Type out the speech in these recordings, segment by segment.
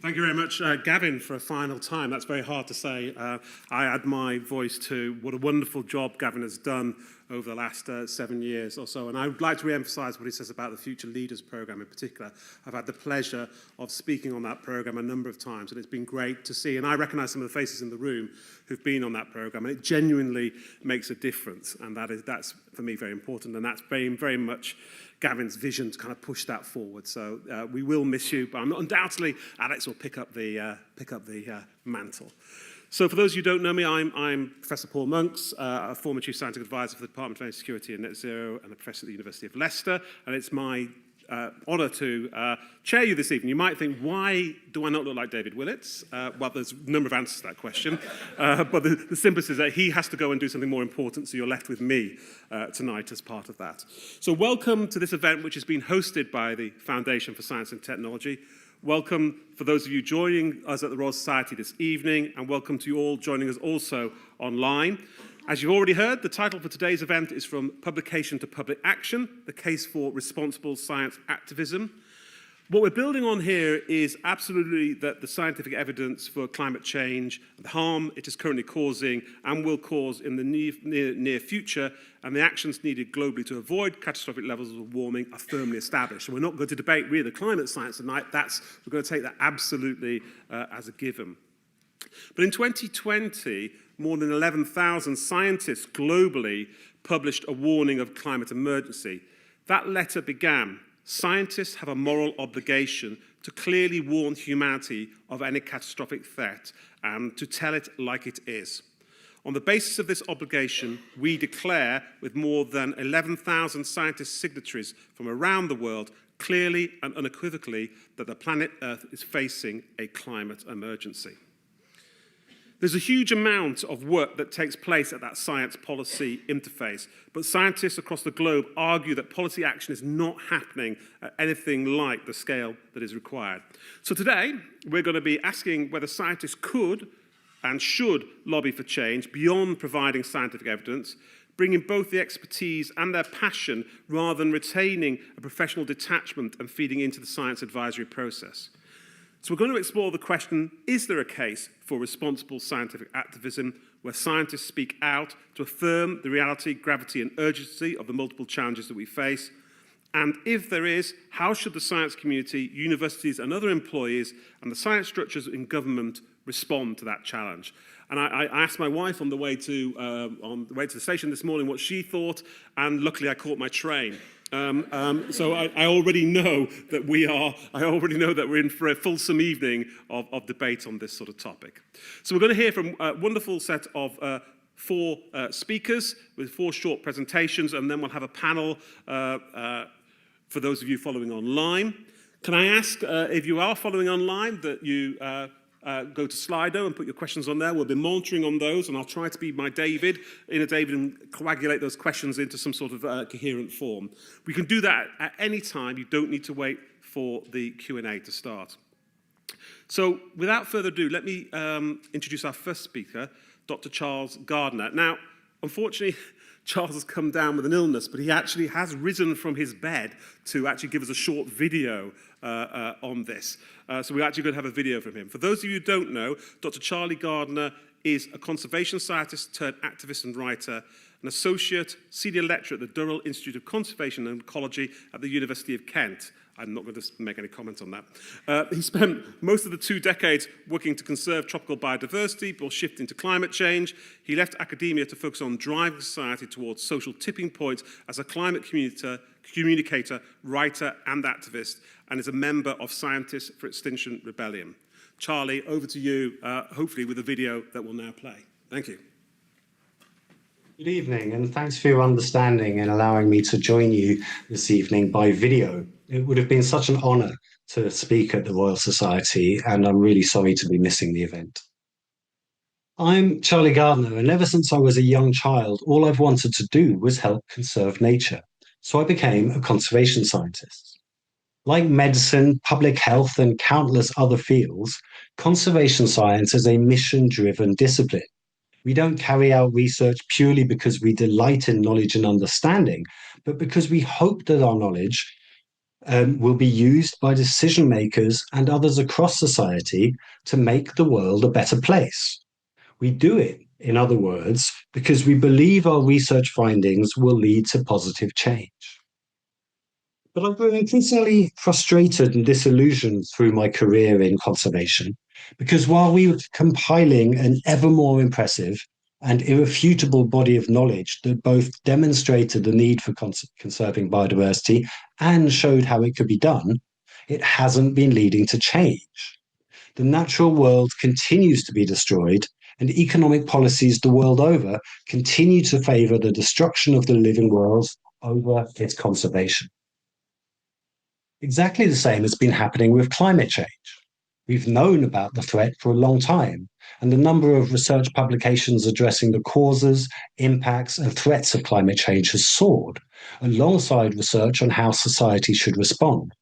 Thank you very much, Gavin, for a final time. That's very hard to say. I add my voice to what a wonderful job Gavin has done over the last 7 years or so. And I would like to re-emphasise what he says about the Future Leaders programme in particular. I've had the pleasure of speaking on that programme a number of times, and it's been great to see. And I recognise some of the faces in the room who've been on that programme, and it genuinely makes a difference. And that's, for me, very important. And that's very much Gavin's vision to kind of push that forward. So we will miss you, but undoubtedly Alex will pick up the mantle. So for those of you who don't know me, I'm Professor Paul Monks, a former Chief Scientific Advisor for the Department of Energy Security and Net Zero and a Professor at the University of Leicester. And it's my honour to chair you this evening. You might think, why do I not look like David Willits? Well, there's a number of answers to that question. But the simplest is that he has to go and do something more important, so you're left with me tonight as part of that. So welcome to this event, which has been hosted by the Foundation for Science and Technology. Welcome for those of you joining us at the Royal Society this evening, and welcome to you all joining us also online. As you've already heard, the title for today's event is From Publication to Public Action, the case for responsible science activism. What we're building on here is absolutely that the scientific evidence for climate change, the harm it is currently causing and will cause in the near future, and the actions needed globally to avoid catastrophic levels of warming are firmly established. So we're not going to debate really the climate science tonight. We're going to take that absolutely as a given. But in 2020, more than 11,000 scientists globally published a warning of climate emergency. That letter began, "Scientists have a moral obligation to clearly warn humanity of any catastrophic threat and to tell it like it is. On the basis of this obligation, we declare, with more than 11,000 scientist signatories from around the world, clearly and unequivocally that the planet Earth is facing a climate emergency." There's a huge amount of work that takes place at that science-policy interface, but scientists across the globe argue that policy action is not happening at anything like the scale that is required. So today, we're going to be asking whether scientists could and should lobby for change beyond providing scientific evidence, bringing both the expertise and their passion rather than retaining a professional detachment and feeding into the science advisory process. So we're going to explore the question, is there a case for responsible scientific activism where scientists speak out to affirm the reality, gravity and urgency of the multiple challenges that we face? And if there is, how should the science community, universities and other employees and the science structures in government respond to that challenge? And I asked my wife on the way to the station this morning what she thought, and luckily I caught my train. So I already know that we're in for a fulsome evening of debate on this sort of topic. So we're going to hear from a wonderful set of four speakers with 4 short presentations, and then we'll have a panel for those of you following online. Can I ask if you are following online that you go to Slido and put your questions on there. We'll be monitoring on those, and I'll try to be my David, and coagulate those questions into some sort of coherent form. We can do that at any time. You don't need to wait for the Q&A to start. So without further ado, let me introduce our first speaker, Dr. Charles Gardner. Now, unfortunately, Charles has come down with an illness, but he actually has risen from his bed to actually give us a short video on this. So we're actually going to have a video from him. For those of you who don't know, Dr. Charlie Gardner is a conservation scientist turned activist and writer, an associate senior lecturer at the Durrell Institute of Conservation and Ecology at the University of Kent. I'm not going to make any comment on that. He spent most of the 2 decades working to conserve tropical biodiversity before shifting to climate change. He left academia to focus on driving society towards social tipping points as a climate communicator, writer and activist, and is a member of Scientists for Extinction Rebellion. Charlie, over to you, hopefully with a video that will now play. Thank you. Good evening, and thanks for your understanding in allowing me to join you this evening by video. It would have been such an honour to speak at the Royal Society, and I'm really sorry to be missing the event. I'm Charlie Gardner, and ever since I was a young child, all I've wanted to do was help conserve nature. So I became a conservation scientist. Like medicine, public health, and countless other fields, conservation science is a mission-driven discipline. We don't carry out research purely because we delight in knowledge and understanding, but because we hope that our knowledge will be used by decision makers and others across society to make the world a better place. We do it, in other words, because we believe our research findings will lead to positive change. But I've grown increasingly frustrated and disillusioned through my career in conservation, because while we were compiling an ever more impressive and irrefutable body of knowledge that both demonstrated the need for conserving biodiversity and showed how it could be done, it hasn't been leading to change. The natural world continues to be destroyed, and economic policies the world over continue to favour the destruction of the living world over its conservation. Exactly the same has been happening with climate change. We've known about the threat for a long time, and the number of research publications addressing the causes, impacts, and threats of climate change has soared, alongside research on how society should respond.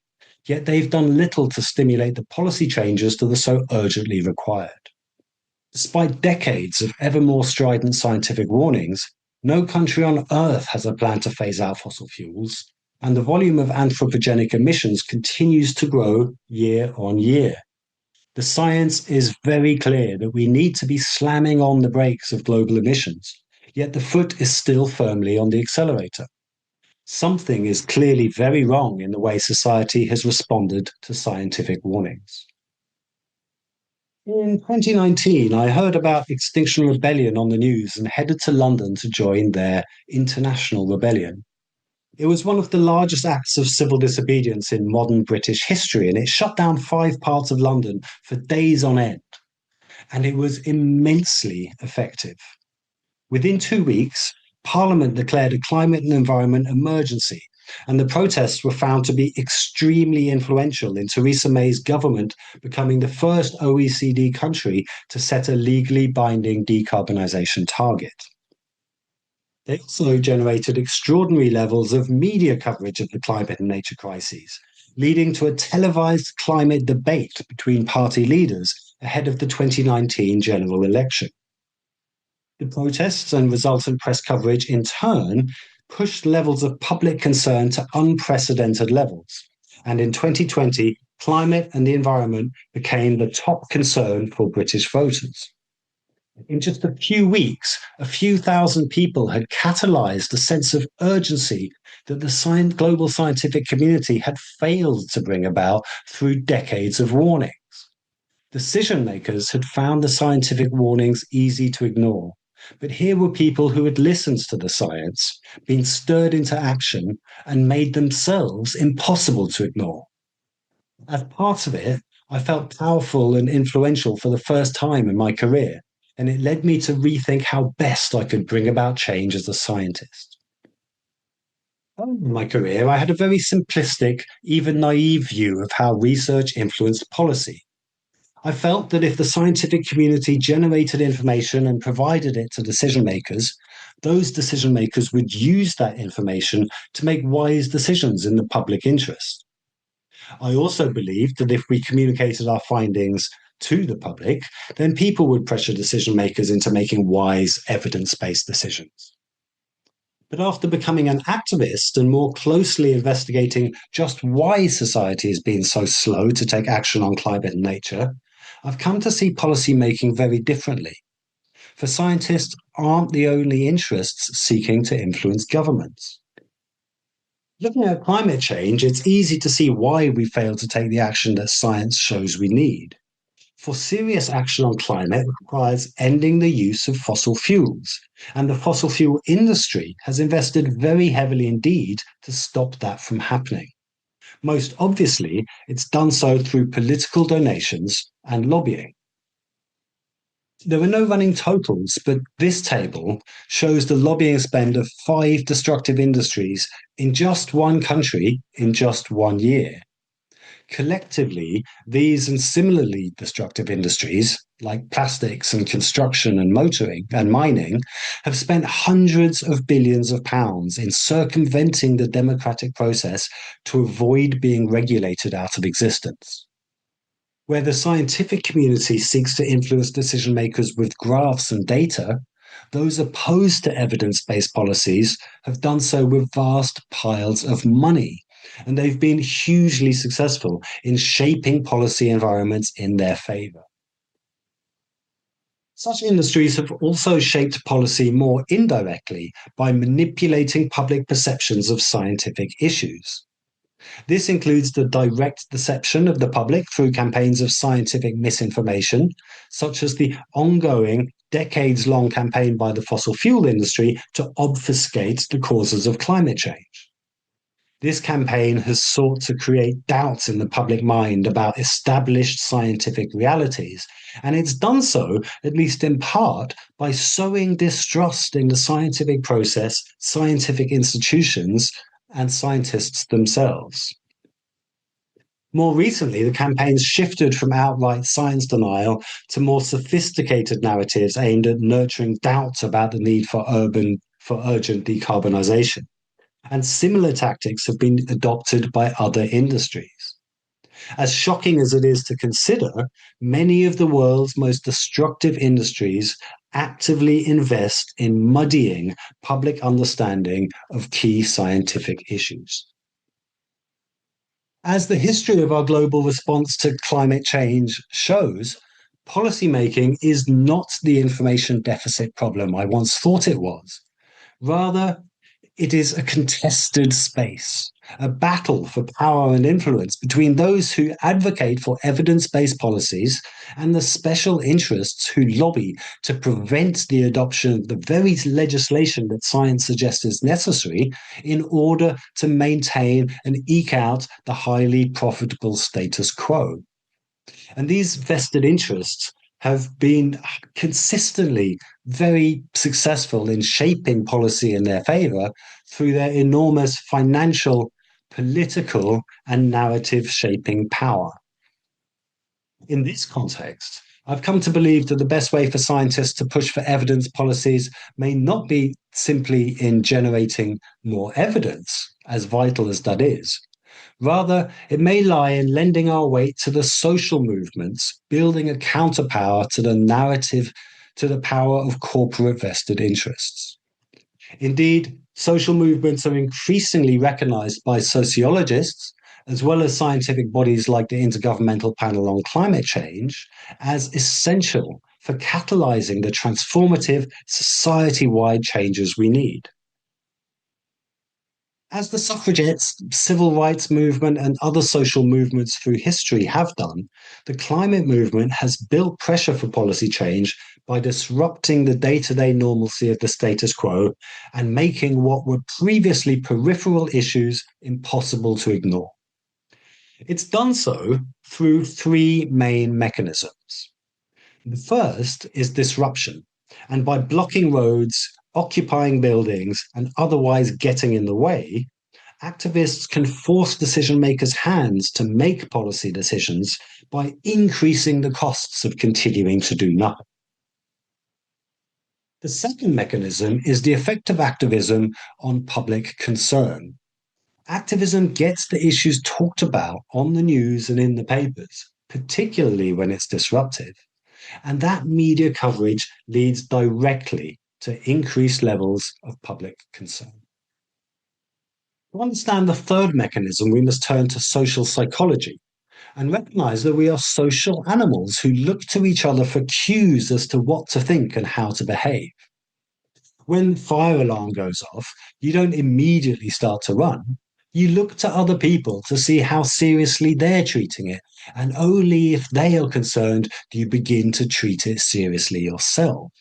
Yet they've done little to stimulate the policy changes that are so urgently required. Despite decades of ever more strident scientific warnings, no country on Earth has a plan to phase out fossil fuels, and the volume of anthropogenic emissions continues to grow year on year. The science is very clear that we need to be slamming on the brakes of global emissions, yet the foot is still firmly on the accelerator. Something is clearly very wrong in the way society has responded to scientific warnings. In 2019, I heard about Extinction Rebellion on the news and headed to London to join their international rebellion. It was one of the largest acts of civil disobedience in modern British history, and it shut down 5 parts of London for days on end. And it was immensely effective. Within 2 weeks, Parliament declared a climate and environment emergency, and the protests were found to be extremely influential in Theresa May's government becoming the first OECD country to set a legally binding decarbonisation target. They also generated extraordinary levels of media coverage of the climate and nature crises, leading to a televised climate debate between party leaders ahead of the 2019 general election. The protests and resultant press coverage, in turn, pushed levels of public concern to unprecedented levels. And in 2020, climate and the environment became the top concern for British voters. In just a few weeks, a few thousand people had catalyzed a sense of urgency that the global scientific community had failed to bring about through decades of warnings. Decision makers had found the scientific warnings easy to ignore, but here were people who had listened to the science, been stirred into action, and made themselves impossible to ignore. As part of it, I felt powerful and influential for the first time in my career, and it led me to rethink how best I could bring about change as a scientist. In my career, I had a very simplistic, even naive view of how research influenced policy. I felt that if the scientific community generated information and provided it to decision makers, those decision makers would use that information to make wise decisions in the public interest. I also believed that if we communicated our findings to the public, then people would pressure decision makers into making wise, evidence-based decisions. But after becoming an activist and more closely investigating just why society has been so slow to take action on climate and nature, I've come to see policy making very differently. For scientists aren't the only interests seeking to influence governments. Looking at climate change, it's easy to see why we fail to take the action that science shows we need. For serious action on climate requires ending the use of fossil fuels, and the fossil fuel industry has invested very heavily indeed to stop that from happening. Most obviously, it's done so through political donations and lobbying. There are no running totals, but this table shows the lobbying spend of 5 destructive industries in just one country in just 1 year. Collectively, these and similarly destructive industries, like plastics and construction and motoring and mining, have spent hundreds of billions of pounds in circumventing the democratic process to avoid being regulated out of existence. Where the scientific community seeks to influence decision makers with graphs and data, those opposed to evidence-based policies have done so with vast piles of money, and they've been hugely successful in shaping policy environments in their favour. Such industries have also shaped policy more indirectly by manipulating public perceptions of scientific issues. This includes the direct deception of the public through campaigns of scientific misinformation, such as the ongoing, decades-long campaign by the fossil fuel industry to obfuscate the causes of climate change. This campaign has sought to create doubts in the public mind about established scientific realities, and it's done so, at least in part, by sowing distrust in the scientific process, scientific institutions, and scientists themselves. More recently, the campaign's shifted from outright science denial to more sophisticated narratives aimed at nurturing doubts about the need for urgent decarbonisation. And similar tactics have been adopted by other industries. As shocking as it is to consider, many of the world's most destructive industries actively invest in muddying public understanding of key scientific issues. As the history of our global response to climate change shows, policymaking is not the information deficit problem I once thought it was. Rather, it is a contested space, a battle for power and influence between those who advocate for evidence-based policies and the special interests who lobby to prevent the adoption of the very legislation that science suggests is necessary in order to maintain and eke out the highly profitable status quo. And these vested interests have been consistently very successful in shaping policy in their favour through their enormous financial, political, and narrative shaping power. In this context, I've come to believe that the best way for scientists to push for evidence policies may not be simply in generating more evidence, as vital as that is. Rather, it may lie in lending our weight to the social movements, building a counterpower to the narrative, to the power of corporate vested interests. Indeed, social movements are increasingly recognized by sociologists, as well as scientific bodies like the Intergovernmental Panel on Climate Change, as essential for catalyzing the transformative society-wide changes we need. As the suffragettes, civil rights movement, and other social movements through history have done, the climate movement has built pressure for policy change by disrupting the day-to-day normalcy of the status quo and making what were previously peripheral issues impossible to ignore. It's done so through three main mechanisms. The first is disruption, and by blocking roads, occupying buildings, and otherwise getting in the way, activists can force decision makers' hands to make policy decisions by increasing the costs of continuing to do nothing. The second mechanism is the effect of activism on public concern. Activism gets the issues talked about on the news and in the papers, particularly when it's disruptive, and that media coverage leads directly to increased levels of public concern. To understand the third mechanism, we must turn to social psychology and recognize that we are social animals who look to each other for cues as to what to think and how to behave. When the fire alarm goes off, you don't immediately start to run. You look to other people to see how seriously they're treating it, and only if they are concerned do you begin to treat it seriously yourself.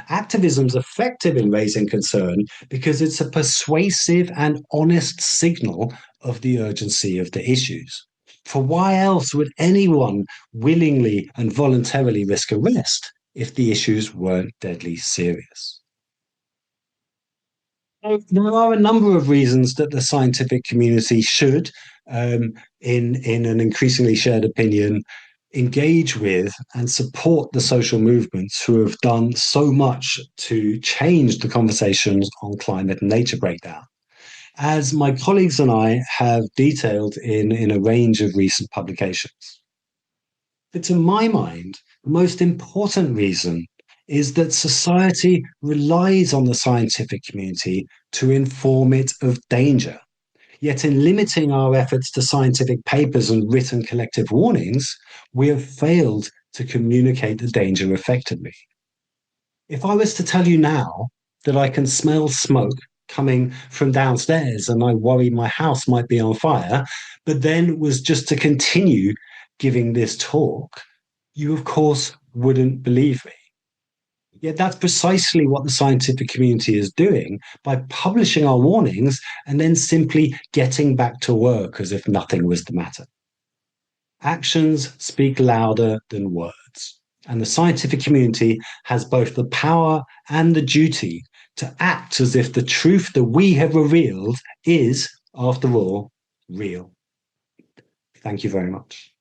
Activism's effective in raising concern because it's a persuasive and honest signal of the urgency of the issues. For why else would anyone willingly and voluntarily risk arrest if the issues weren't deadly serious? There are a number of reasons that the scientific community should, in an increasingly shared opinion, engage with and support the social movements who have done so much to change the conversations on climate and nature breakdown, as my colleagues and I have detailed in a range of recent publications. But to my mind, the most important reason is that society relies on the scientific community to inform it of danger. Yet in limiting our efforts to scientific papers and written collective warnings, we have failed to communicate the danger effectively. If I was to tell you now that I can smell smoke coming from downstairs and I worry my house might be on fire, but then was just to continue giving this talk, you of course wouldn't believe me. Yet that's precisely what the scientific community is doing by publishing our warnings and then simply getting back to work as if nothing was the matter. Actions speak louder than words, and the scientific community has both the power and the duty to act as if the truth that we have revealed is, after all, real. Thank you very much.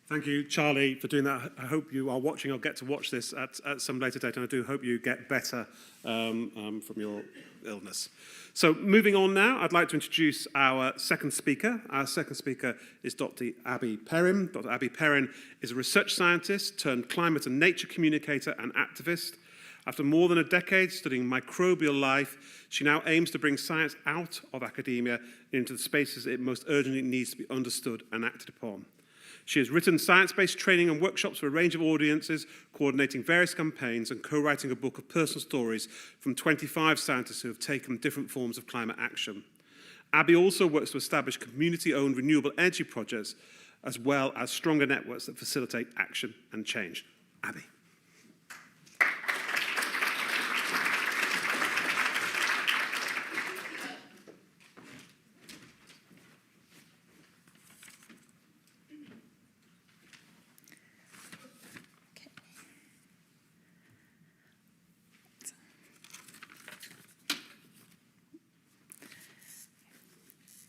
Thank you, Charlie, for doing that. I hope you are watching or get to watch this at some later date, and I do hope you get better from your illness. So moving on now, I'd like to introduce our second speaker. Our second speaker is Dr. Abi Perrin. Dr. Abi Perrin is a research scientist turned climate and nature communicator and activist. After more than a decade studying microbial life, she now aims to bring science out of academia into the spaces it most urgently needs to be understood and acted upon. She has written science-based training and workshops for a range of audiences, coordinating various campaigns and co-writing a book of personal stories from 25 scientists who have taken different forms of climate action. Abi also works to establish community-owned renewable energy projects, as well as stronger networks that facilitate action and change. Abi.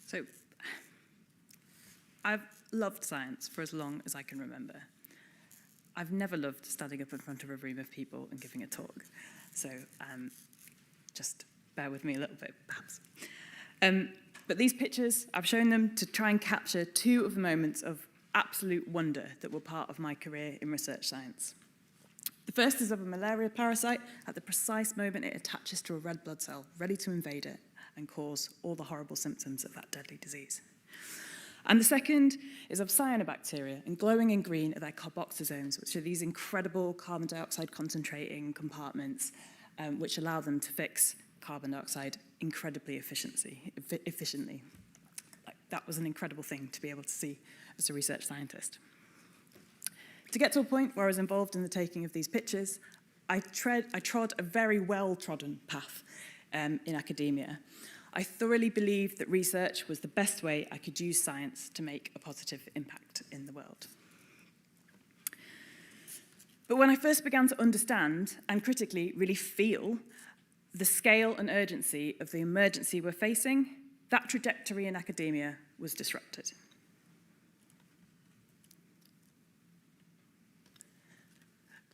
So, I've loved science for as long as I can remember. I've never loved standing up in front of a room of people and giving a talk. So, just bear with me a little bit, perhaps. But these pictures, I've shown them to try and capture two of the moments of absolute wonder that were part of my career in research science. The first is of a malaria parasite at the precise moment it attaches to a red blood cell, ready to invade it and cause all the horrible symptoms of that deadly disease. And the second is of cyanobacteria, and glowing in green are their carboxysomes, which are these incredible carbon dioxide concentrating compartments which allow them to fix carbon dioxide incredibly efficiently. That was an incredible thing to be able to see as a research scientist. To get to a point where I was involved in the taking of these pictures, I trod a very well-trodden path in academia. I thoroughly believed that research was the best way I could use science to make a positive impact in the world. But when I first began to understand and critically really feel the scale and urgency of the emergency we're facing, that trajectory in academia was disrupted.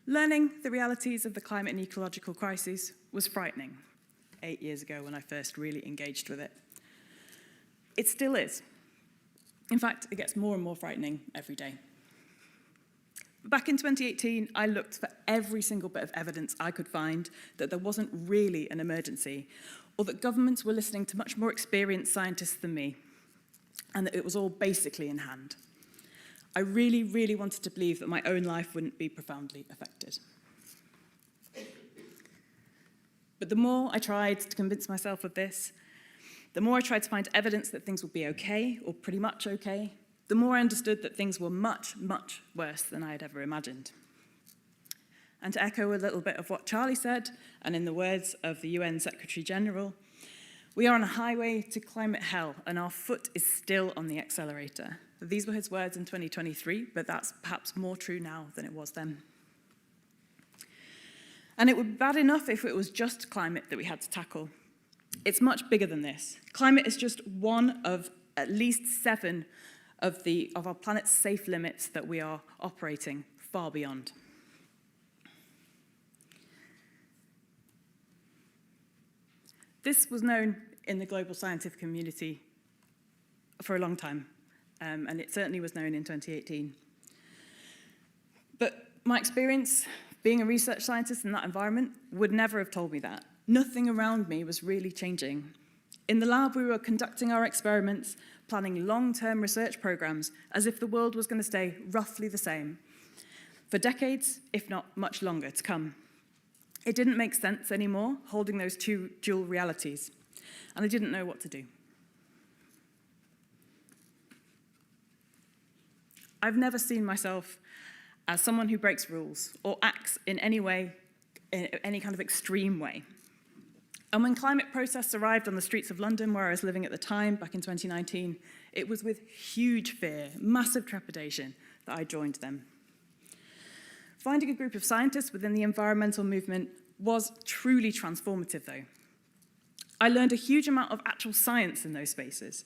Learning the realities of the climate and ecological crises was frightening 8 years ago when I first really engaged with it. It still is. In fact, it gets more and more frightening every day. Back in 2018, I looked for every single bit of evidence I could find that there wasn't really an emergency, or that governments were listening to much more experienced scientists than me, and that it was all basically in hand. I really, really wanted to believe that my own life wouldn't be profoundly affected. But the more I tried to convince myself of this, the more I tried to find evidence that things would be okay, or pretty much okay, the more I understood that things were much, much worse than I had ever imagined. And to echo a little bit of what Charlie said, and in the words of the UN Secretary General, we are on a highway to climate hell, and our foot is still on the accelerator. These were his words in 2023, but that's perhaps more true now than it was then. And it would be bad enough if it was just climate that we had to tackle. It's much bigger than this. Climate is just one of at least 7 of our planet's safe limits that we are operating far beyond. This was known in the global scientific community for a long time, and it certainly was known in 2018. But my experience Being a research scientist in that environment would never have told me that. Nothing around me was really changing. In the lab, we were conducting our experiments, planning long-term research programs, as if the world was going to stay roughly the same for decades, if not much longer to come. It didn't make sense anymore, holding those two dual realities, and I didn't know what to do. I've never seen myself as someone who breaks rules or acts in any way, in any kind of extreme way. And when climate protests arrived on the streets of London, where I was living at the time, back in 2019, it was with huge fear, massive trepidation, that I joined them. Finding a group of scientists within the environmental movement was truly transformative, though. I learned a huge amount of actual science in those spaces,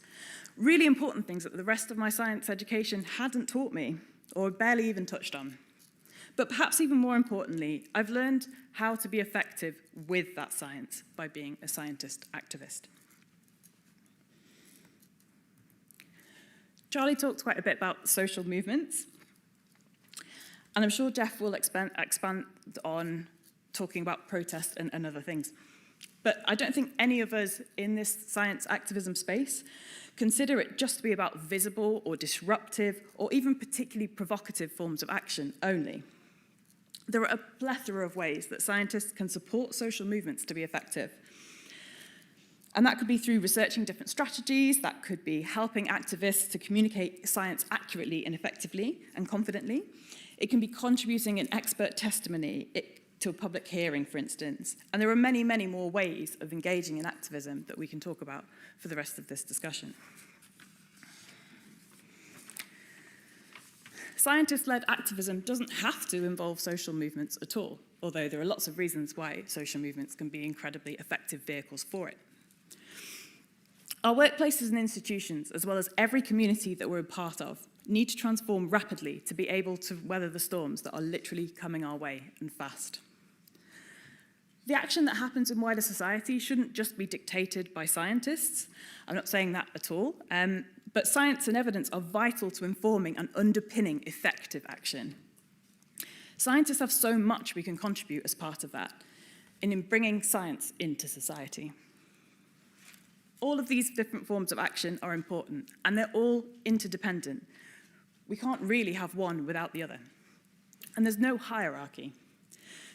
really important things that the rest of my science education hadn't taught me, or barely even touched on. But perhaps even more importantly, I've learned how to be effective with that science by being a scientist activist. Charlie talked quite a bit about social movements, and I'm sure Jeff will expand on talking about protest and other things. But I don't think any of us in this science activism space consider it just to be about visible or disruptive or even particularly provocative forms of action only. There are a plethora of ways that scientists can support social movements to be effective. And that could be through researching different strategies, that could be helping activists to communicate science accurately and effectively and confidently. It can be contributing an expert testimony to a public hearing, for instance. And there are many, many more ways of engaging in activism that we can talk about for the rest of this discussion. Scientist-led activism doesn't have to involve social movements at all, although there are lots of reasons why social movements can be incredibly effective vehicles for it. Our workplaces and institutions, as well as every community that we're a part of, need to transform rapidly to be able to weather the storms that are literally coming our way and fast. The action that happens in wider society shouldn't just be dictated by scientists. I'm not saying that at all, but science and evidence are vital to informing and underpinning effective action. Scientists have so much we can contribute as part of that, in bringing science into society. All of these different forms of action are important, and they're all interdependent. We can't really have one without the other. And there's no hierarchy.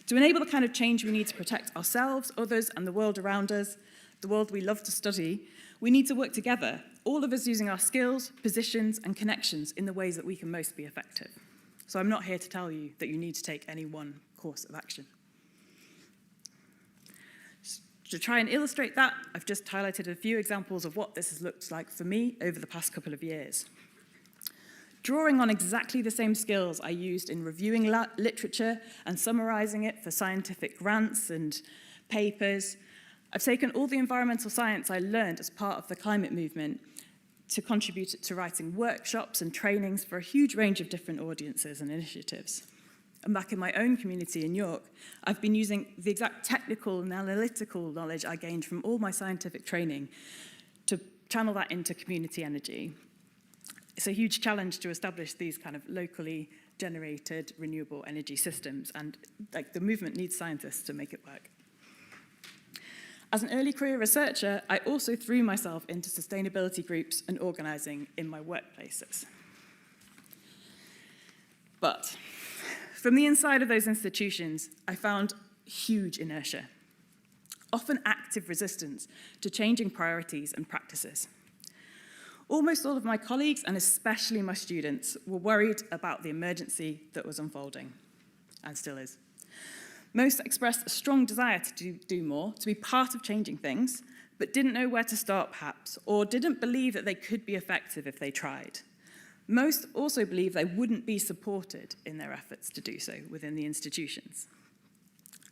To enable the kind of change we need to protect ourselves, others, and the world around us, the world we love to study, we need to work together, all of us using our skills, positions, and connections in the ways that we can most be effective. So I'm not here to tell you that you need to take any one course of action. To try and illustrate that, I've just highlighted a few examples of what this has looked like for me over the past couple of years. Drawing on exactly the same skills I used in reviewing literature and summarizing it for scientific grants and papers, I've taken all the environmental science I learned as part of the climate movement to contribute to writing workshops and trainings for a huge range of different audiences and initiatives. And back in my own community in York, I've been using the exact technical and analytical knowledge I gained from all my scientific training to channel that into community energy. It's a huge challenge to establish these kind of locally generated renewable energy systems, and the movement needs scientists to make it work. As an early career researcher, I also threw myself into sustainability groups and organizing in my workplaces. But from the inside of those institutions, I found huge inertia, often active resistance to changing priorities and practices. Almost all of my colleagues, and especially my students, were worried about the emergency that was unfolding, and still is. Most expressed a strong desire to do more, to be part of changing things, but didn't know where to start perhaps, or didn't believe that they could be effective if they tried. Most also believed they wouldn't be supported in their efforts to do so within the institutions.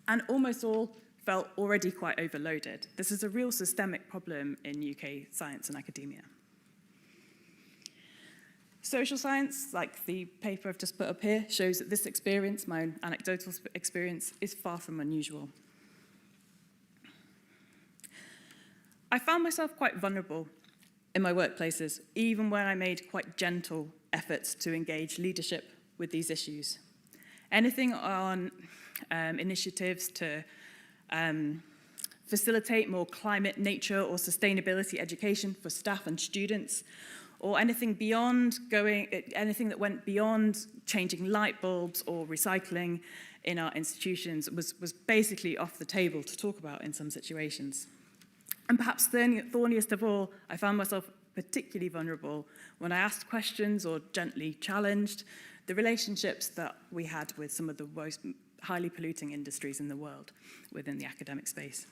And almost all felt already quite overloaded. This is a real systemic problem in UK science and academia. Social science, like the paper I've just put up here, shows that this experience, my own anecdotal experience, is far from unusual. I found myself quite vulnerable in my workplaces, even when I made quite gentle efforts to engage leadership with these issues. Anything on initiatives to facilitate more climate, nature, or sustainability education for staff and students, or anything that went beyond changing light bulbs or recycling in our institutions was basically off the table to talk about in some situations. And perhaps thorniest of all, I found myself particularly vulnerable when I asked questions or gently challenged the relationships that we had with some of the most highly polluting industries in the world within the academic space.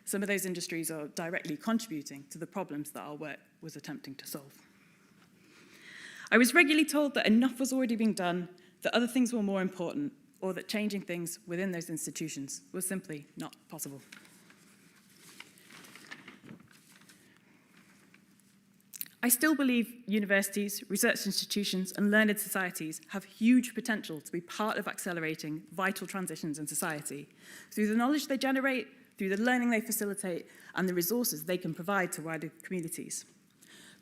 Some of those industries are directly contributing to the problems that our work was attempting to solve. I was regularly told that enough was already being done, that other things were more important, or that changing things within those institutions was simply not possible. I still believe universities, research institutions, and learned societies have huge potential to be part of accelerating vital transitions in society through the knowledge they generate, through the learning they facilitate, and the resources they can provide to wider communities.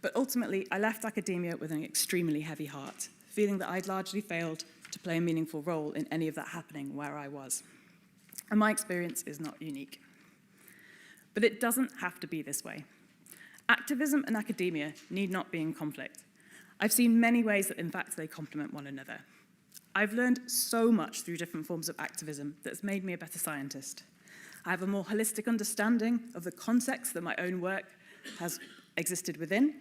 But ultimately, I left academia with an extremely heavy heart, feeling that I'd largely failed to play a meaningful role in any of that happening where I was. And my experience is not unique. But it doesn't have to be this way. Activism and academia need not be in conflict. I've seen many ways that, in fact, they complement one another. I've learned so much through different forms of activism that's made me a better scientist. I have a more holistic understanding of the context that my own work has existed within,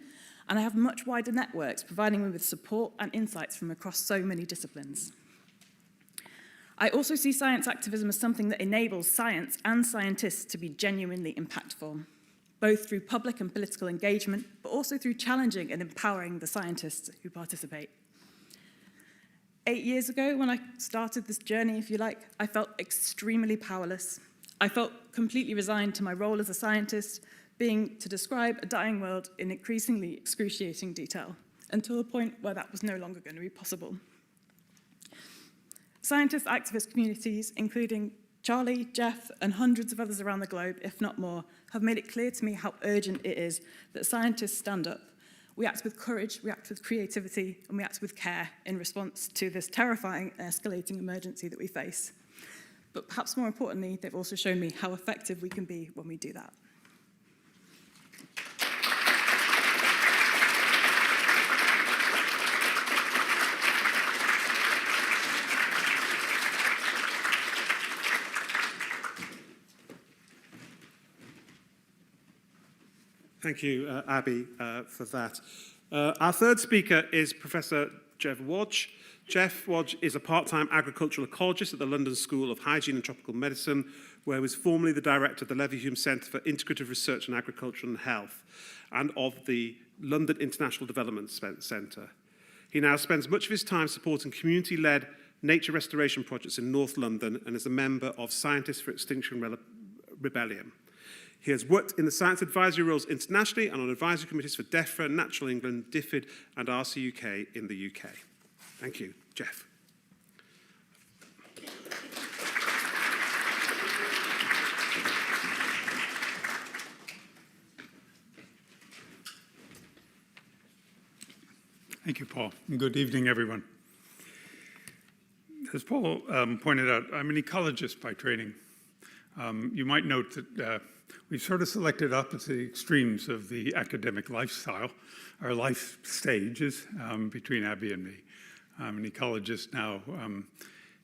and I have much wider networks providing me with support and insights from across so many disciplines. I also see science activism as something that enables science and scientists to be genuinely impactful, both through public and political engagement, but also through challenging and empowering the scientists who participate. 8 years ago, when I started this journey, if you like, I felt extremely powerless. I felt completely resigned to my role as a scientist, being to describe a dying world in increasingly excruciating detail, until a point where that was no longer going to be possible. Scientist activist communities, including Charlie, Jeff, and hundreds of others around the globe, if not more, have made it clear to me how urgent it is that scientists stand up. We act with courage, we act with creativity, and we act with care in response to this terrifying and escalating emergency that we face. But perhaps more importantly, they've also shown me how effective we can be when we do that. Thank you, Abi, for that. Our third speaker is Professor Jeff Waage. Jeff Waage is a part-time agricultural ecologist at the London School of Hygiene and Tropical Medicine, where he was formerly the director of the Leverhulme Centre for Integrative Research in Agriculture and Health, and of the London International Development Centre. He now spends much of his time supporting community-led nature restoration projects in North London and is a member of Scientists for Extinction Rebellion. He has worked in the science advisory roles internationally and on advisory committees for DEFRA, Natural England, DFID, and RCUK in the UK. Thank you, Jeff. Thank you, Paul, and good evening, everyone. As Paul pointed out, I'm an ecologist by training. You might note that we've sort of selected opposite extremes of the academic lifestyle, our life stages between Abi and me. I'm an ecologist now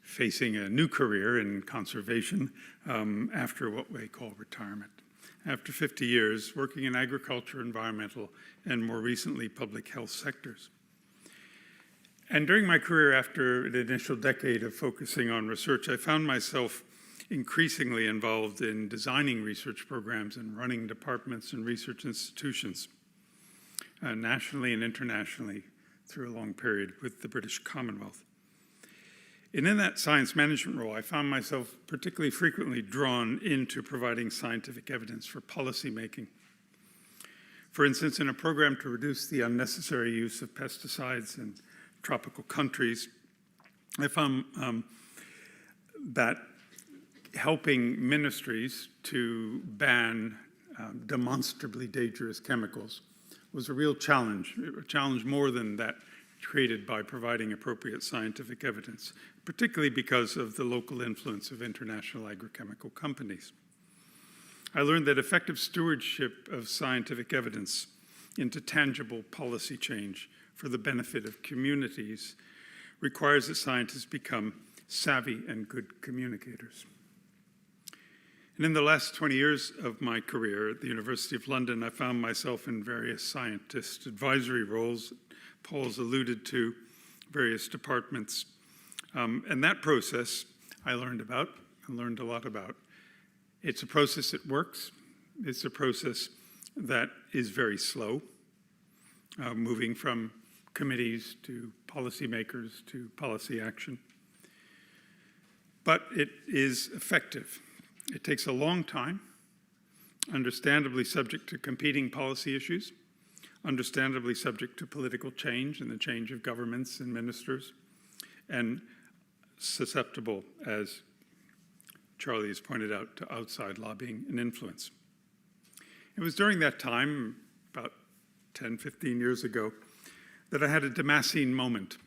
facing a new career in conservation after what we call retirement. After 50 years working in agriculture, environmental, and more recently public health sectors. And during my career, after an initial decade of focusing on research, I found myself increasingly involved in designing research programs and running departments and research institutions, nationally and internationally through a long period with the British Commonwealth. And in that science management role, I found myself particularly frequently drawn into providing scientific evidence for policy making. For instance, in a program to reduce the unnecessary use of pesticides in tropical countries, I found that helping ministries to ban demonstrably dangerous chemicals was a real challenge more than that created by providing appropriate scientific evidence, particularly because of the local influence of international agrochemical companies. I learned that effective stewardship of scientific evidence into tangible policy change for the benefit of communities requires that scientists become savvy and good communicators. And in the last 20 years of my career at the University of London, I found myself in various scientist advisory roles. Paul's alluded to various departments. And that process I learned about and learned a lot about. It's a process that works. It's a process that is very slow, moving from committees to policymakers to policy action. But it is effective. It takes a long time, understandably subject to competing policy issues, understandably subject to political change and the change of governments and ministers, and susceptible, as Charlie has pointed out, to outside lobbying and influence. It was during that time, about 10, 15 years ago, that I had a Damascene moment.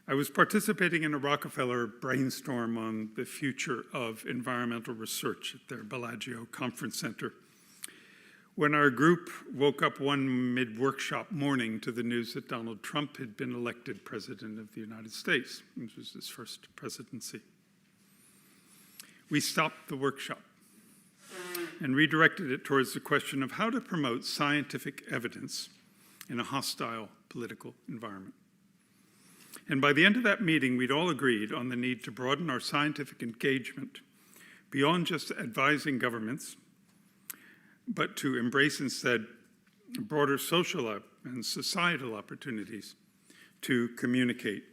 I was participating in a Rockefeller brainstorm on the future of environmental research at their Bellagio Conference Center, when our group woke up one mid-workshop morning to the news that Donald Trump had been elected President of the United States, which was his first presidency. We stopped the workshop and redirected it towards the question of how to promote scientific evidence in a hostile political environment. And by the end of that meeting, we'd all agreed on the need to broaden our scientific engagement beyond just advising governments, but to embrace instead broader social and societal opportunities to communicate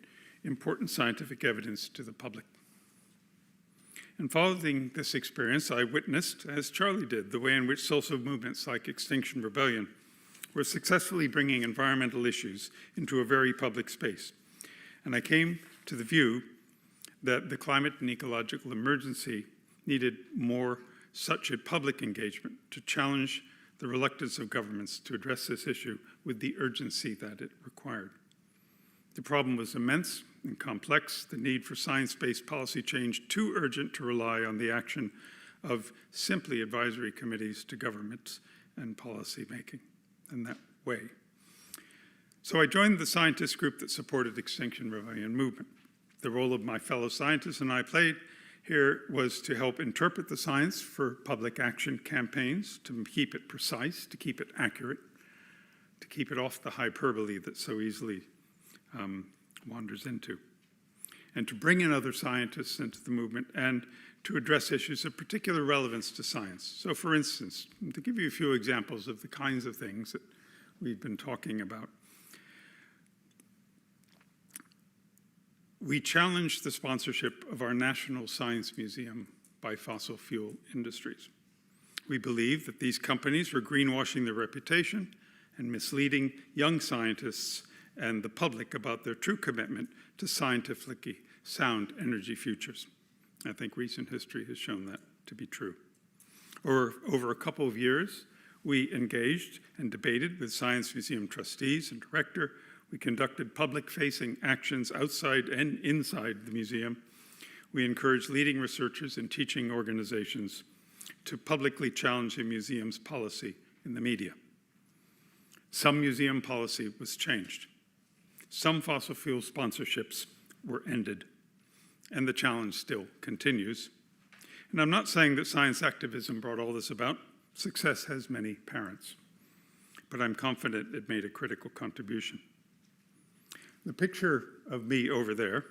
important scientific evidence to the public. And following this experience, I witnessed, as Charlie did, the way in which social movements like Extinction Rebellion were successfully bringing environmental issues into a very public space. And I came to the view that the climate and ecological emergency needed more such a public engagement to challenge the reluctance of governments to address this issue with the urgency that it required. The problem was immense and complex, the need for science-based policy change too urgent to rely on the action of simply advisory committees to governments and policy making in that way. So I joined the scientist group that supported Extinction Rebellion movement. The role of my fellow scientists and I played here was to help interpret the science for public action campaigns, to keep it precise, to keep it accurate, to keep it off the hyperbole that so easily wanders into, and to bring in other scientists into the movement and to address issues of particular relevance to science. So for instance, to give you a few examples of the kinds of things that we've been talking about, we challenged the sponsorship of our National Science Museum by fossil fuel industries. We believe that these companies were greenwashing their reputation and misleading young scientists and the public about their true commitment to scientifically sound energy futures. I think recent history has shown that to be true. Over a couple of years, we engaged and debated with Science Museum trustees and director. We conducted public-facing actions outside and inside the museum. We encouraged leading researchers and teaching organizations to publicly challenge the museum's policy in the media. Some museum policy was changed. Some fossil fuel sponsorships were ended, and the challenge still continues. And I'm not saying that science activism brought all this about. Success has many parents, but I'm confident it made a critical contribution. The picture of me over there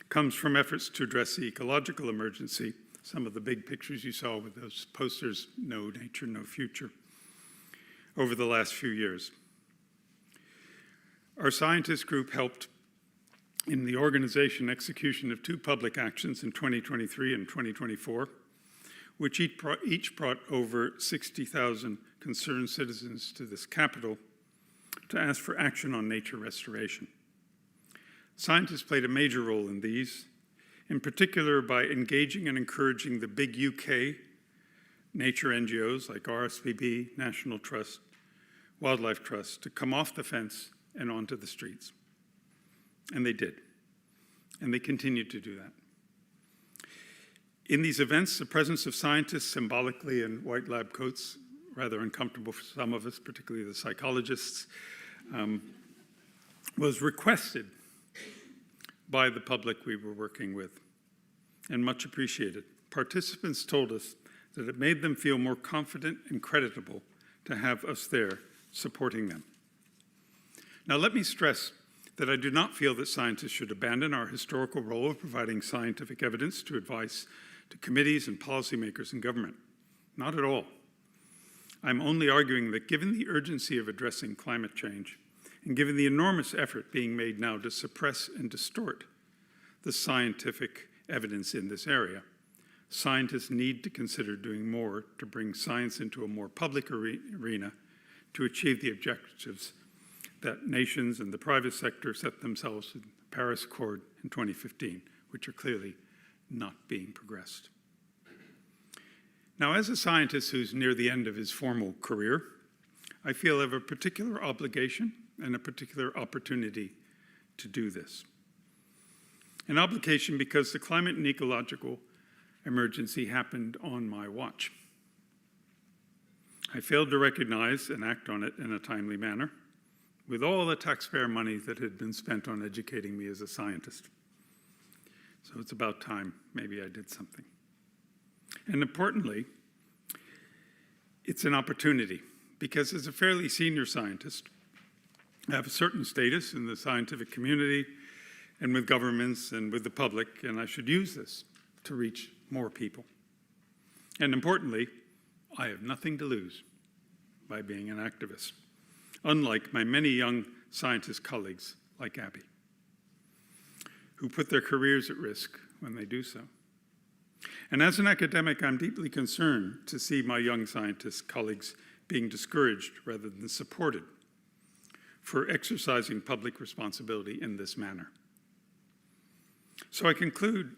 comes from efforts to address the ecological emergency. Some of the big pictures you saw with those posters, No Nature, No Future, over the last few years. Our scientist group helped in the organization execution of 2 public actions in 2023 and 2024, which each brought over 60,000 concerned citizens to this capital to ask for action on nature restoration. Scientists played a major role in these, in particular by engaging and encouraging the big UK nature NGOs like RSPB, National Trust, Wildlife Trust to come off the fence and onto the streets. And they did. And they continued to do that. In these events, the presence of scientists symbolically in white lab coats, rather uncomfortable for some of us, particularly the psychologists, was requested by the public we were working with and much appreciated. Participants told us that it made them feel more confident and creditable to have us there supporting them. Now, let me stress that I do not feel that scientists should abandon our historical role of providing scientific evidence to advice to committees and policymakers in government. Not at all. I'm only arguing that given the urgency of addressing climate change, and given the enormous effort being made now to suppress and distort the scientific evidence in this area, scientists need to consider doing more to bring science into a more public arena to achieve the objectives that nations and the private sector set themselves in the Paris Accord in 2015, which are clearly not being progressed. Now, as a scientist who's near the end of his formal career, I feel I have a particular obligation and a particular opportunity to do this. An obligation because the climate and ecological emergency happened on my watch. I failed to recognize and act on it in a timely manner, with all the taxpayer money that had been spent on educating me as a scientist. So it's about time maybe I did something. And importantly, it's an opportunity, because as a fairly senior scientist, I have a certain status in the scientific community and with governments and with the public, and I should use this to reach more people. And importantly, I have nothing to lose by being an activist, unlike my many young scientist colleagues like Abi, who put their careers at risk when they do so. And as an academic, I'm deeply concerned to see my young scientist colleagues being discouraged rather than supported for exercising public responsibility in this manner. So I conclude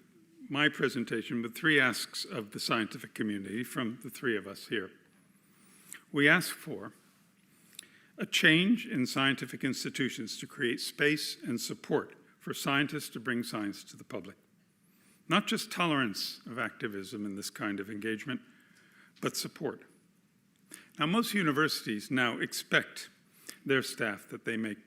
my presentation with 3 asks of the scientific community from the 3 of us here. We ask for a change in scientific institutions to create space and support for scientists to bring science to the public. Not just tolerance of activism in this kind of engagement, but support. Now, most universities now expect their staff that they make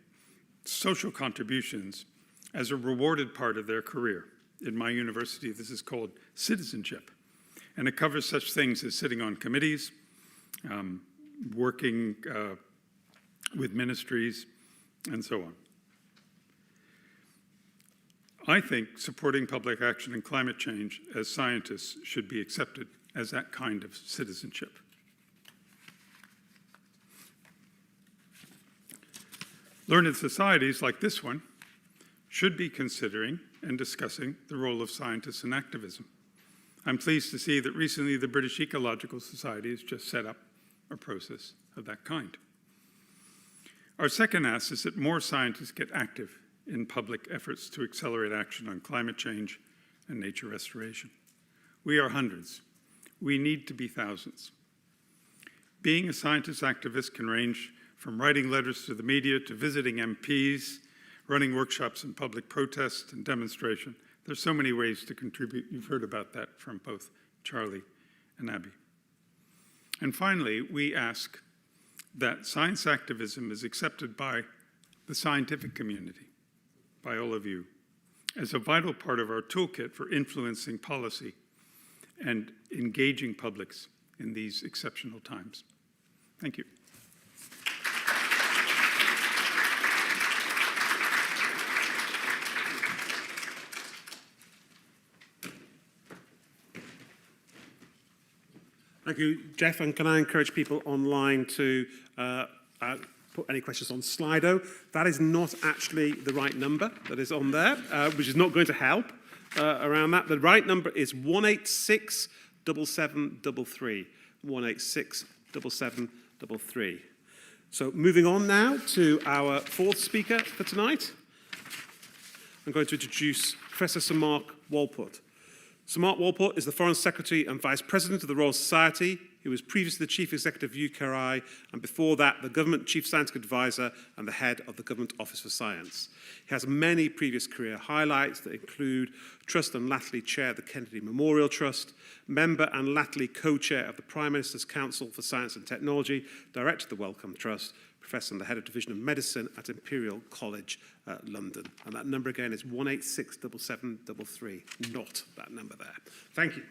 social contributions as a rewarded part of their career. In my university, this is called citizenship, and it covers such things as sitting on committees, working with ministries, and so on. I think supporting public action in climate change as scientists should be accepted as that kind of citizenship. Learned societies like this one should be considering and discussing the role of scientists in activism. I'm pleased to see that recently the British Ecological Society has just set up a process of that kind. Our second ask is that more scientists get active in public efforts to accelerate action on climate change and nature restoration. We are hundreds. We need to be thousands. Being a scientist activist can range from writing letters to the media to visiting MPs, running workshops and public protest and demonstration. There's so many ways to contribute. You've heard about that from both Charlie and Abi. And finally, we ask that science activism is accepted by the scientific community, by all of you, as a vital part of our toolkit for influencing policy and engaging publics in these exceptional times. Thank you. Thank you, Jeff. And can I encourage people online to put any questions on Slido? That is not actually the right number that is on there, which is not going to help around that. The right number is 186-7733. 186-7733. So moving on now to our 4th speaker for tonight. I'm going to introduce Professor Sir Mark Walport. Sir Mark Walport is the Foreign Secretary and Vice President of the Royal Society He was previously the Chief Executive of UKRI, and before that, the Government Chief Scientific Advisor and the Head of the Government Office for Science. He has many previous career highlights that include Trust and latterly Chair of the Kennedy Memorial Trust, Member and latterly Co-Chair of the Prime Minister's Council for Science and Technology, Director of the Wellcome Trust, Professor and the Head of Division of Medicine at Imperial College, London. And that number again is 1867733, not that number there. Thank you.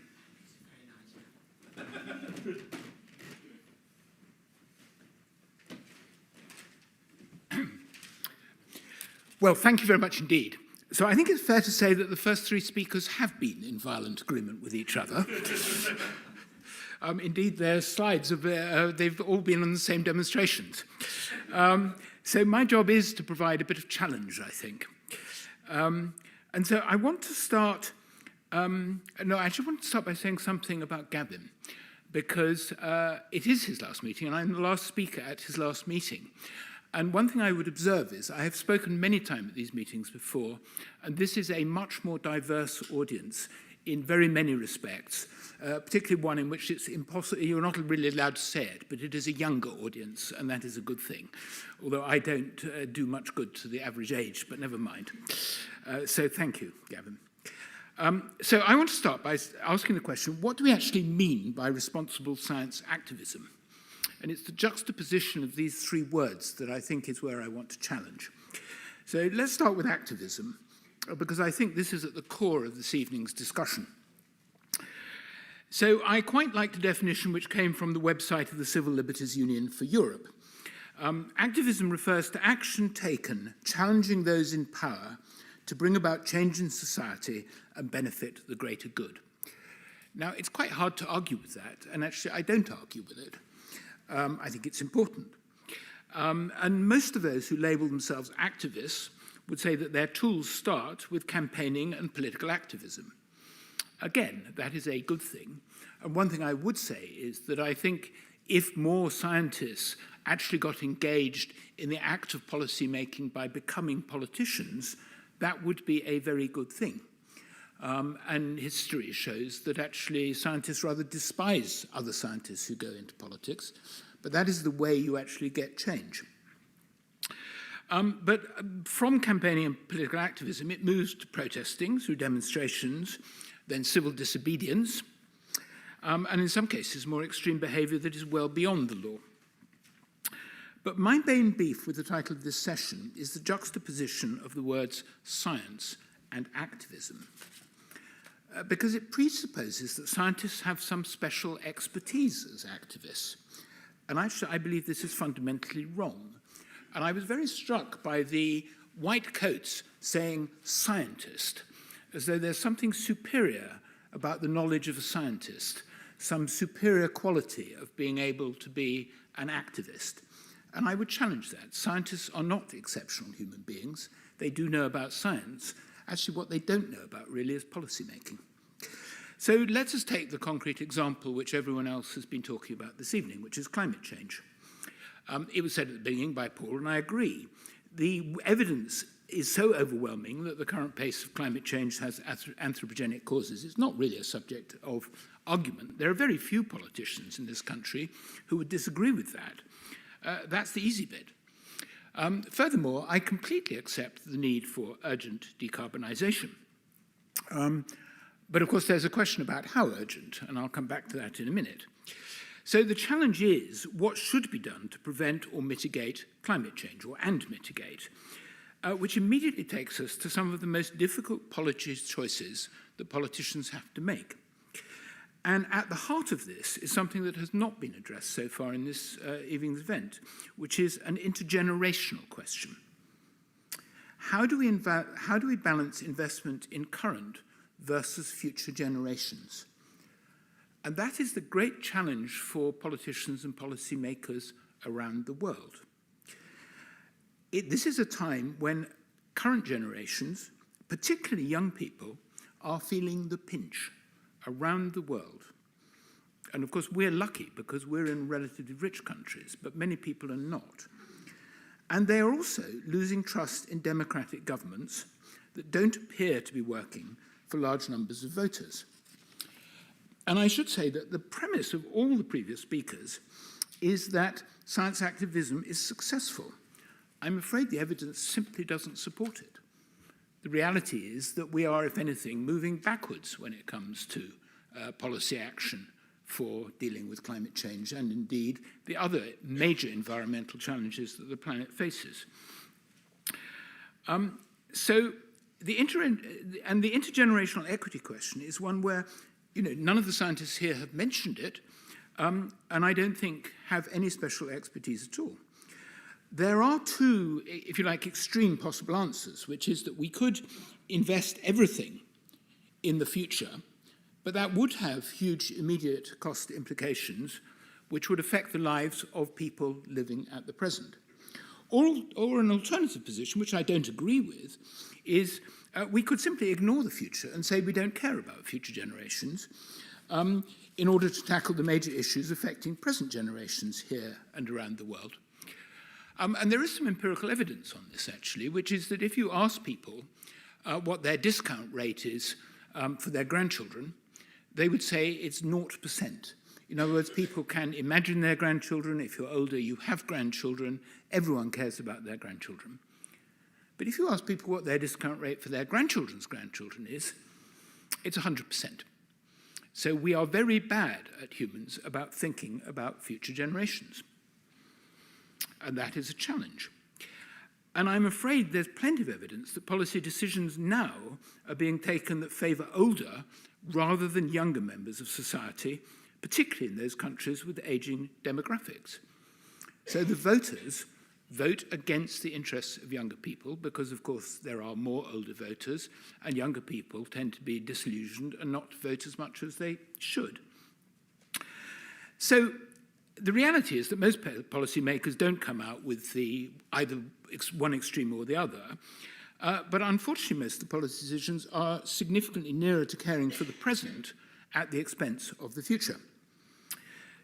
Well, thank you very much indeed. So I think it's fair to say that the first three speakers have been in violent agreement with each other. Indeed, their slides, they've all been on the same demonstrations. So my job is to provide a bit of challenge, I think. And so I want to start, I actually want to start by saying something about Gavin, because it is his last meeting, and I'm the last speaker at his last meeting. And one thing I would observe is I have spoken many times at these meetings before, and this is a much more diverse audience in very many respects, particularly one in which it's impossible, you're not really allowed to say it, but it is a younger audience, and that is a good thing. Although I don't do much good to the average age, but never mind. So thank you, Gavin. So I want to start by asking the question, what do we actually mean by responsible science activism? And it's the juxtaposition of these three words that I think is where I want to challenge. So let's start with activism, because I think this is at the core of this evening's discussion. So I quite like the definition which came from the website of the Civil Liberties Union for Europe. Activism refers to action taken challenging those in power to bring about change in society and benefit the greater good. Now, it's quite hard to argue with that, and actually I don't argue with it. I think it's important. And most of those who label themselves activists would say that their tools start with campaigning and political activism. Again, that is a good thing. And one thing I would say is that I think if more scientists actually got engaged in the act of policy making by becoming politicians, that would be a very good thing. And history shows that actually scientists rather despise other scientists who go into politics, but that is the way you actually get change. But from campaigning and political activism, it moves to protesting through demonstrations, then civil disobedience, and in some cases more extreme behaviour that is well beyond the law. But my main beef with the title of this session is the juxtaposition of the words science and activism. Because it presupposes that scientists have some special expertise as activists. And actually, I believe this is fundamentally wrong. And I was very struck by the white coats saying scientist, as though there's something superior about the knowledge of a scientist, some superior quality of being able to be an activist. And I would challenge that. Scientists are not exceptional human beings. They do know about science. Actually, what they don't know about really is policy making. So let us take the concrete example which everyone else has been talking about this evening, which is climate change. It was said at the beginning by Paul, and I agree. The evidence is so overwhelming that the current pace of climate change has anthropogenic causes. It's not really a subject of argument. There are very few politicians in this country who would disagree with that. That's the easy bit. Furthermore, I completely accept the need for urgent decarbonisation. But of course, there's a question about how urgent, and I'll come back to that in a minute. So the challenge is, what should be done to prevent or mitigate climate change, and mitigate, which immediately takes us to some of the most difficult policy choices that politicians have to make. And at the heart of this is something that has not been addressed so far in this evening's event, which is an intergenerational question. How do we balance investment in current versus future generations? And that is the great challenge for politicians and policymakers around the world. This is a time when current generations, particularly young people, are feeling the pinch around the world. And of course, we're lucky because we're in relatively rich countries, but many people are not. And they are also losing trust in democratic governments that don't appear to be working for large numbers of voters. And I should say that the premise of all the previous speakers is that science activism is successful. I'm afraid the evidence simply doesn't support it. The reality is that we are, if anything, moving backwards when it comes to policy action for dealing with climate change and indeed the other major environmental challenges that the planet faces. So the intergenerational equity question is one where, none of the scientists here have mentioned it, and I don't think have any special expertise at all. There are two, if you like, extreme possible answers, which is that we could invest everything in the future, but that would have huge immediate cost implications, which would affect the lives of people living at the present. Or an alternative position, which I don't agree with, is we could simply ignore the future and say we don't care about future generations in order to tackle the major issues affecting present generations here and around the world. And there is some empirical evidence on this, actually, which is that if you ask people what their discount rate is for their grandchildren, they would say it's 0%. In other words, people can imagine their grandchildren. If you're older, you have grandchildren. Everyone cares about their grandchildren. But if you ask people what their discount rate for their grandchildren's grandchildren is, it's 100%. So we are very bad at humans about thinking about future generations. And that is a challenge. And I'm afraid there's plenty of evidence that policy decisions now are being taken that favour older rather than younger members of society, particularly in those countries with ageing demographics. So the voters vote against the interests of younger people because, of course, there are more older voters, and younger people tend to be disillusioned and not vote as much as they should. So the reality is that most policymakers don't come out with either one extreme or the other, but unfortunately most of the policy decisions are significantly nearer to caring for the present at the expense of the future.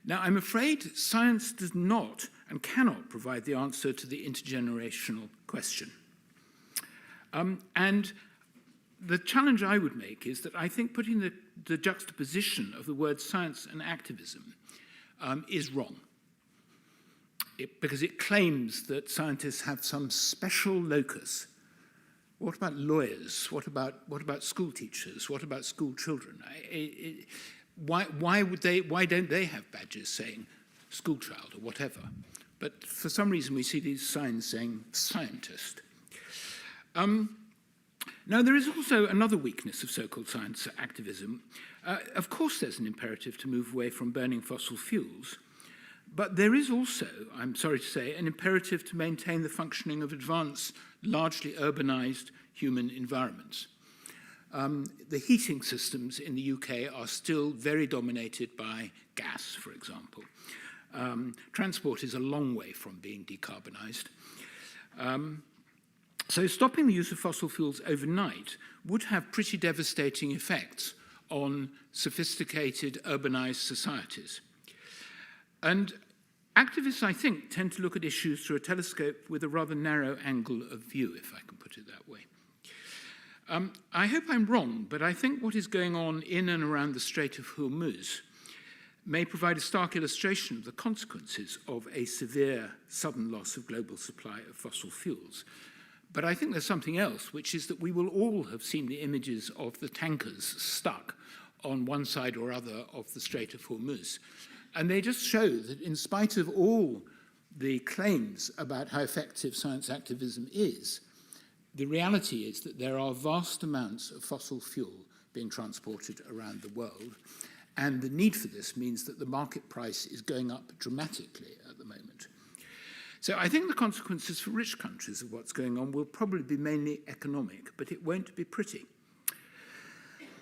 Now, I'm afraid science does not and cannot provide the answer to the intergenerational question. And the challenge I would make is that I think putting the juxtaposition of the words science and activism is wrong. Because it claims that scientists have some special locus. What about lawyers? What about school teachers? What about school children? Why don't they have badges saying school child or whatever? But for some reason we see these signs saying scientist. Now there is also another weakness of so-called science activism. Of course there's an imperative to move away from burning fossil fuels, but there is also, I'm sorry to say, an imperative to maintain the functioning of advanced, largely urbanized human environments. The heating systems in the UK are still very dominated by gas, for example. Transport is a long way from being decarbonized. So stopping the use of fossil fuels overnight would have pretty devastating effects on sophisticated urbanized societies. And activists, I think, tend to look at issues through a telescope with a rather narrow angle of view, if I can put it that way. I hope I'm wrong, but I think what is going on in and around the Strait of Hormuz may provide a stark illustration of the consequences of a severe sudden loss of global supply of fossil fuels. But I think there's something else, which is that we will all have seen the images of the tankers stuck on one side or other of the Strait of Hormuz. And they just show that in spite of all the claims about how effective science activism is, the reality is that there are vast amounts of fossil fuel being transported around the world, and the need for this means that the market price is going up dramatically at the moment. So I think the consequences for rich countries of what's going on will probably be mainly economic, but it won't be pretty.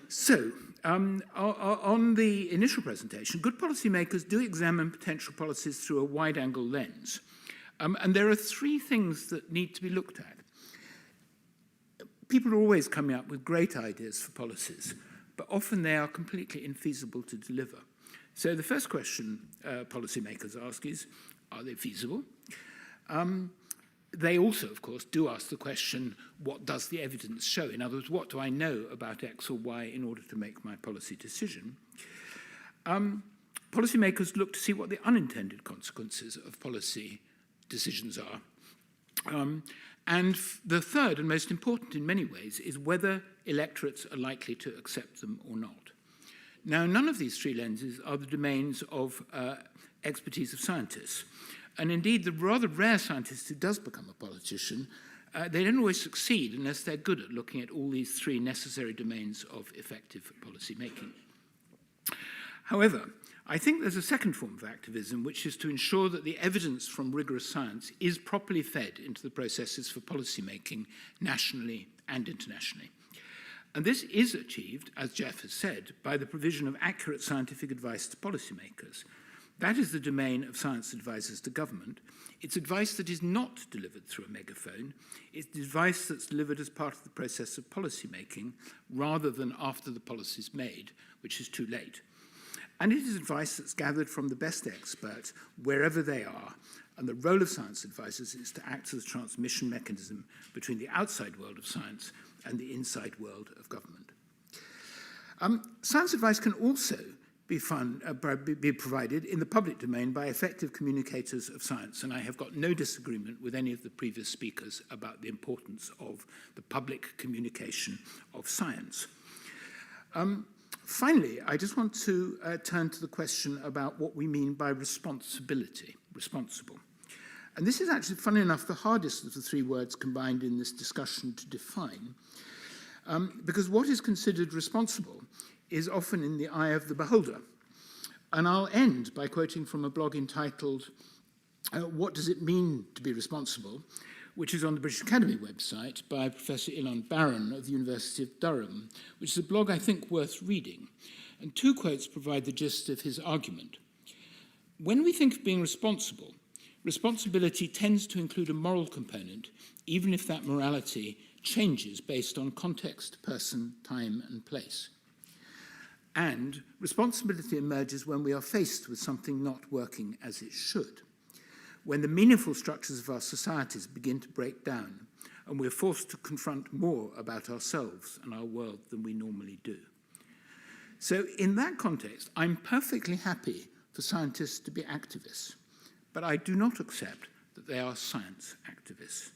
So, on the initial presentation, good policymakers do examine potential policies through a wide-angle lens. And there are three things that need to be looked at. People are always coming up with great ideas for policies, but often they are completely infeasible to deliver. So the first question policymakers ask is, are they feasible? They also, of course, do ask the question, what does the evidence show? In other words, what do I know about X or Y in order to make my policy decision? Policymakers look to see what the unintended consequences of policy decisions are. The third and most important in many ways is whether electorates are likely to accept them or not. Now, none of these three lenses are the domains of expertise of scientists. And indeed, the rather rare scientist who does become a politician, they don't always succeed unless they're good at looking at all these three necessary domains of effective policy making. However, I think there's a second form of activism, which is to ensure that the evidence from rigorous science is properly fed into the processes for policy making nationally and internationally. And this is achieved, as Jeff has said, by the provision of accurate scientific advice to policymakers. That is the domain of science advisors to government. It's advice that is not delivered through a megaphone. It's advice that's delivered as part of the process of policy making, rather than after the policy is made, which is too late. And it is advice that's gathered from the best experts, wherever they are. And the role of science advisors is to act as a transmission mechanism between the outside world of science and the inside world of government. Science advice can also be provided in the public domain by effective communicators of science, and I have got no disagreement with any of the previous speakers about the importance of the public communication of science. Finally, I just want to turn to the question about what we mean by responsibility, responsible. And this is actually, funny enough, the hardest of the three words combined in this discussion to define, because what is considered responsible is often in the eye of the beholder. And I'll end by quoting from a blog entitled, What Does It Mean to Be Responsible?, which is on the British Academy website by Professor Ilan Barron of the University of Durham, which is a blog I think worth reading. And two quotes provide the gist of his argument. When we think of being responsible, responsibility tends to include a moral component, even if that morality changes based on context, person, time, and place. And responsibility emerges when we are faced with something not working as it should, when the meaningful structures of our societies begin to break down and we're forced to confront more about ourselves and our world than we normally do. So in that context, I'm perfectly happy for scientists to be activists, but I do not accept that they are science activists.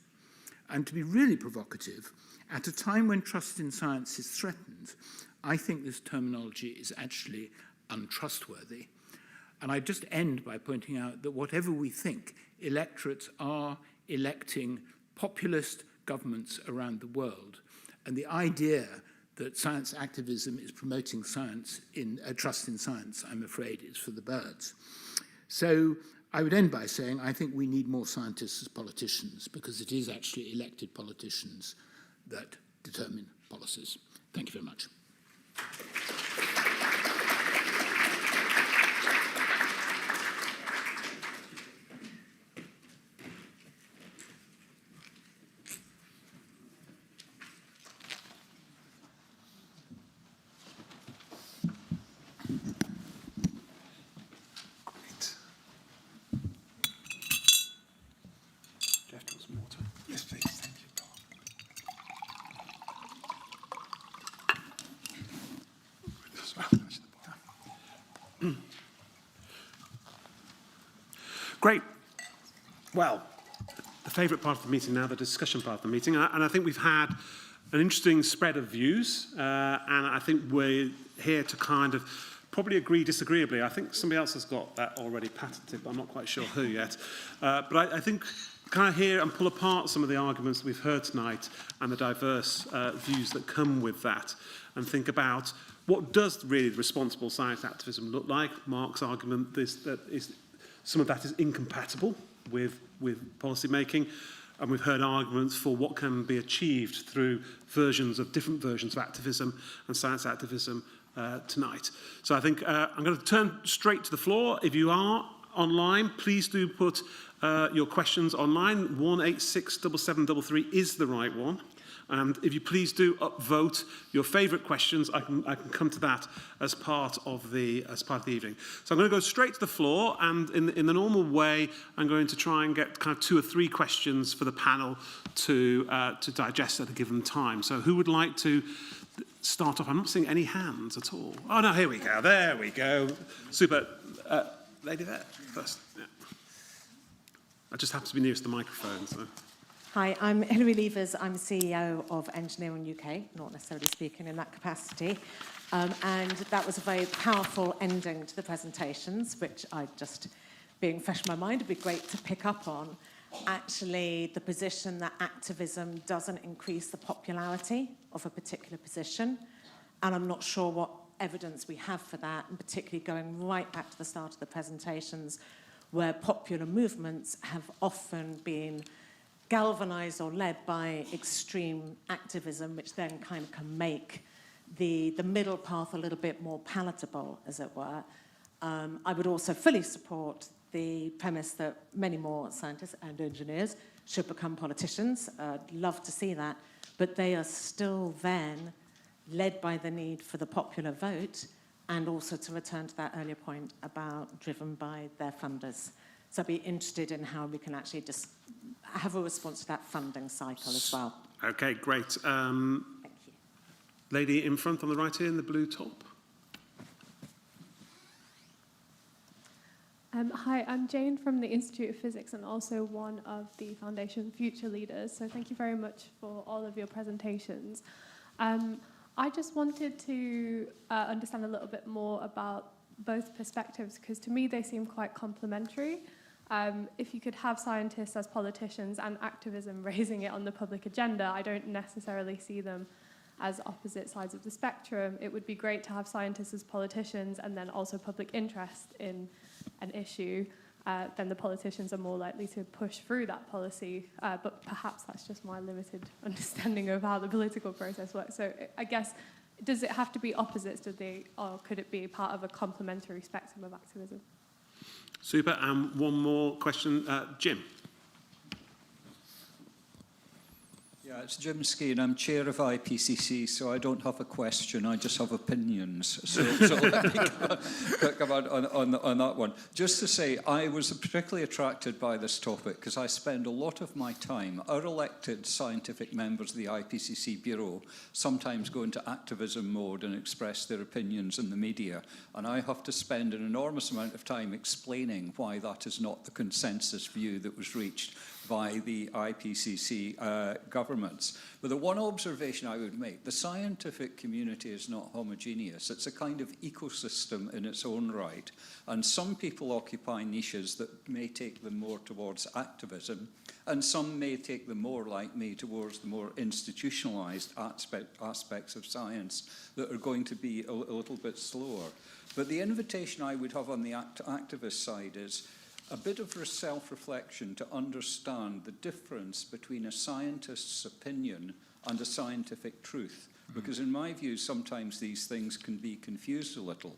And to be really provocative, at a time when trust in science is threatened, I think this terminology is actually untrustworthy. And I just end by pointing out that whatever we think, electorates are electing populist governments around the world. And the idea that science activism is promoting science in trust in science, I'm afraid, is for the birds. So I would end by saying I think we need more scientists as politicians, because it is actually elected politicians that determine policies. Thank you very much. Great. Well, the favourite part of the meeting now, the discussion part of the meeting, and I think we've had an interesting spread of views, and I think we're here to kind of probably agree disagreeably. I think somebody else has got that already patented, but I'm not quite sure who yet. But I think kind of hear and pull apart some of the arguments that we've heard tonight and the diverse views that come with that, and think about what does really responsible science activism look like. Mark's argument is that some of that is incompatible with policy making, and we've heard arguments for what can be achieved through different versions of activism and science activism tonight. So I think I'm going to turn straight to the floor. If you are online, please do put your questions online. 1867733 is the right one. And if you please do upvote your favourite questions, I can come to that as part of the evening. So I'm going to go straight to the floor, and in the normal way, I'm going to try and get kind of 2 or 3 questions for the panel to digest at a given time. So who would like to start off. I'm not seeing any hands at all. Oh, no, here we go. There we go. Super. Lady there first. Yeah. I just happen to be nearest the microphone, so. Hi, I'm Hilary Levers. I'm CEO of Engineering UK, not necessarily speaking in that capacity. And that was a very powerful ending to the presentations, which I just, being fresh in my mind, would be great to pick up on. Actually, the position that activism doesn't increase the popularity of a particular position. And I'm not sure what evidence we have for that, and particularly going right back to the start of the presentations, where popular movements have often been galvanized or led by extreme activism, which then kind of can make the middle path a little bit more palatable, as it were. I would also fully support the premise that many more scientists and engineers should become politicians. I'd love to see that. But they are still then led by the need for the popular vote, and also, to return to that earlier point, about driven by their funders. So I'd be interested in how we can actually just have a response to that funding cycle as well. Okay, great. Thank you. Lady in front on the right here in the blue top. Hi, I'm Jane from the Institute of Physics and also one of the Foundation Future Leaders. So thank you very much for all of your presentations. I just wanted to understand a little bit more about both perspectives, because to me they seem quite complementary. If you could have scientists as politicians and activism raising it on the public agenda, I don't necessarily see them as opposite sides of the spectrum. It would be great to have scientists as politicians and then also public interest in an issue. Then the politicians are more likely to push through that policy, but perhaps that's just my limited understanding of how the political process works. So I guess, does it have to be opposites, or could it be part of a complementary spectrum of activism? Super. And one more question. Jim. Yeah, it's Jim Skeen. I'm chair of IPCC, so I don't have a question. I just have opinions. So let me come on that one. Just to say, I was particularly attracted by this topic because I spend a lot of my time, our elected scientific members of the IPCC Bureau sometimes go into activism mode and express their opinions in the media. And I have to spend an enormous amount of time explaining why that is not the consensus view that was reached by the IPCC governments. But the one observation I would make, the scientific community is not homogeneous. It's a kind of ecosystem in its own right. And some people occupy niches that may take them more towards activism, and some may take them more, like me, towards the more institutionalized aspects of science that are going to be a little bit slower. But the invitation I would have on the activist side is a bit of self-reflection to understand the difference between a scientist's opinion and a scientific truth. Because in my view, sometimes these things can be confused a little.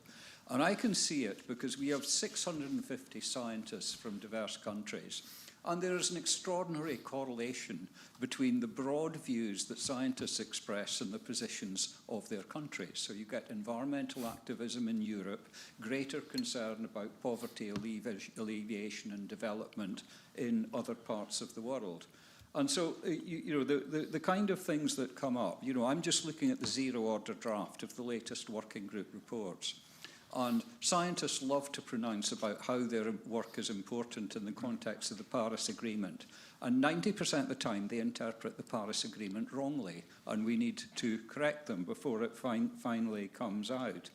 And I can see it because we have 650 scientists from diverse countries. And there is an extraordinary correlation between the broad views that scientists express and the positions of their countries. So you get environmental activism in Europe, greater concern about poverty alleviation and development in other parts of the world. And so, the kind of things that come up, I'm just looking at the zero-order draft of the latest working group reports. And scientists love to pronounce about how their work is important in the context of the Paris Agreement. And 90% of the time, they interpret the Paris Agreement wrongly, and we need to correct them before it finally comes out.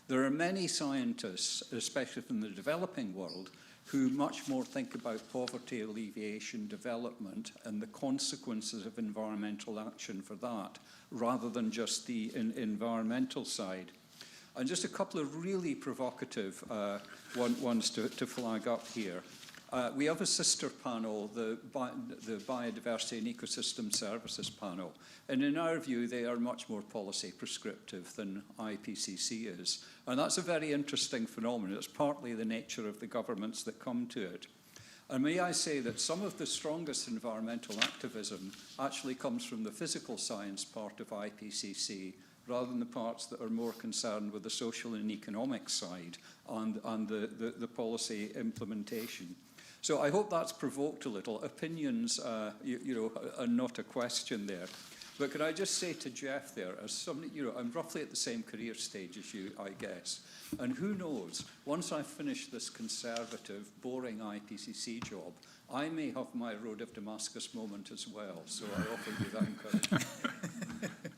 There are many scientists, especially from the developing world, who much more think about poverty alleviation, development, and the consequences of environmental action for that, rather than just the environmental side. And just a couple of really provocative ones to flag up here. We have a sister panel, the Biodiversity and Ecosystem Services panel. And in our view, they are much more policy prescriptive than IPCC is. And that's a very interesting phenomenon. It's partly the nature of the governments that come to it. And may I say that some of the strongest environmental activism actually comes from the physical science part of IPCC, rather than the parts that are more concerned with the social and economic side and the policy implementation. So I hope that's provoked a little. Opinions, are not a question there. But could I just say to Jeff there, as somebody, you know, I'm roughly at the same career stage as you, I guess. And who knows, once I finish this conservative, boring IPCC job, I may have my Road of Damascus moment as well. So I offer you that encouragement.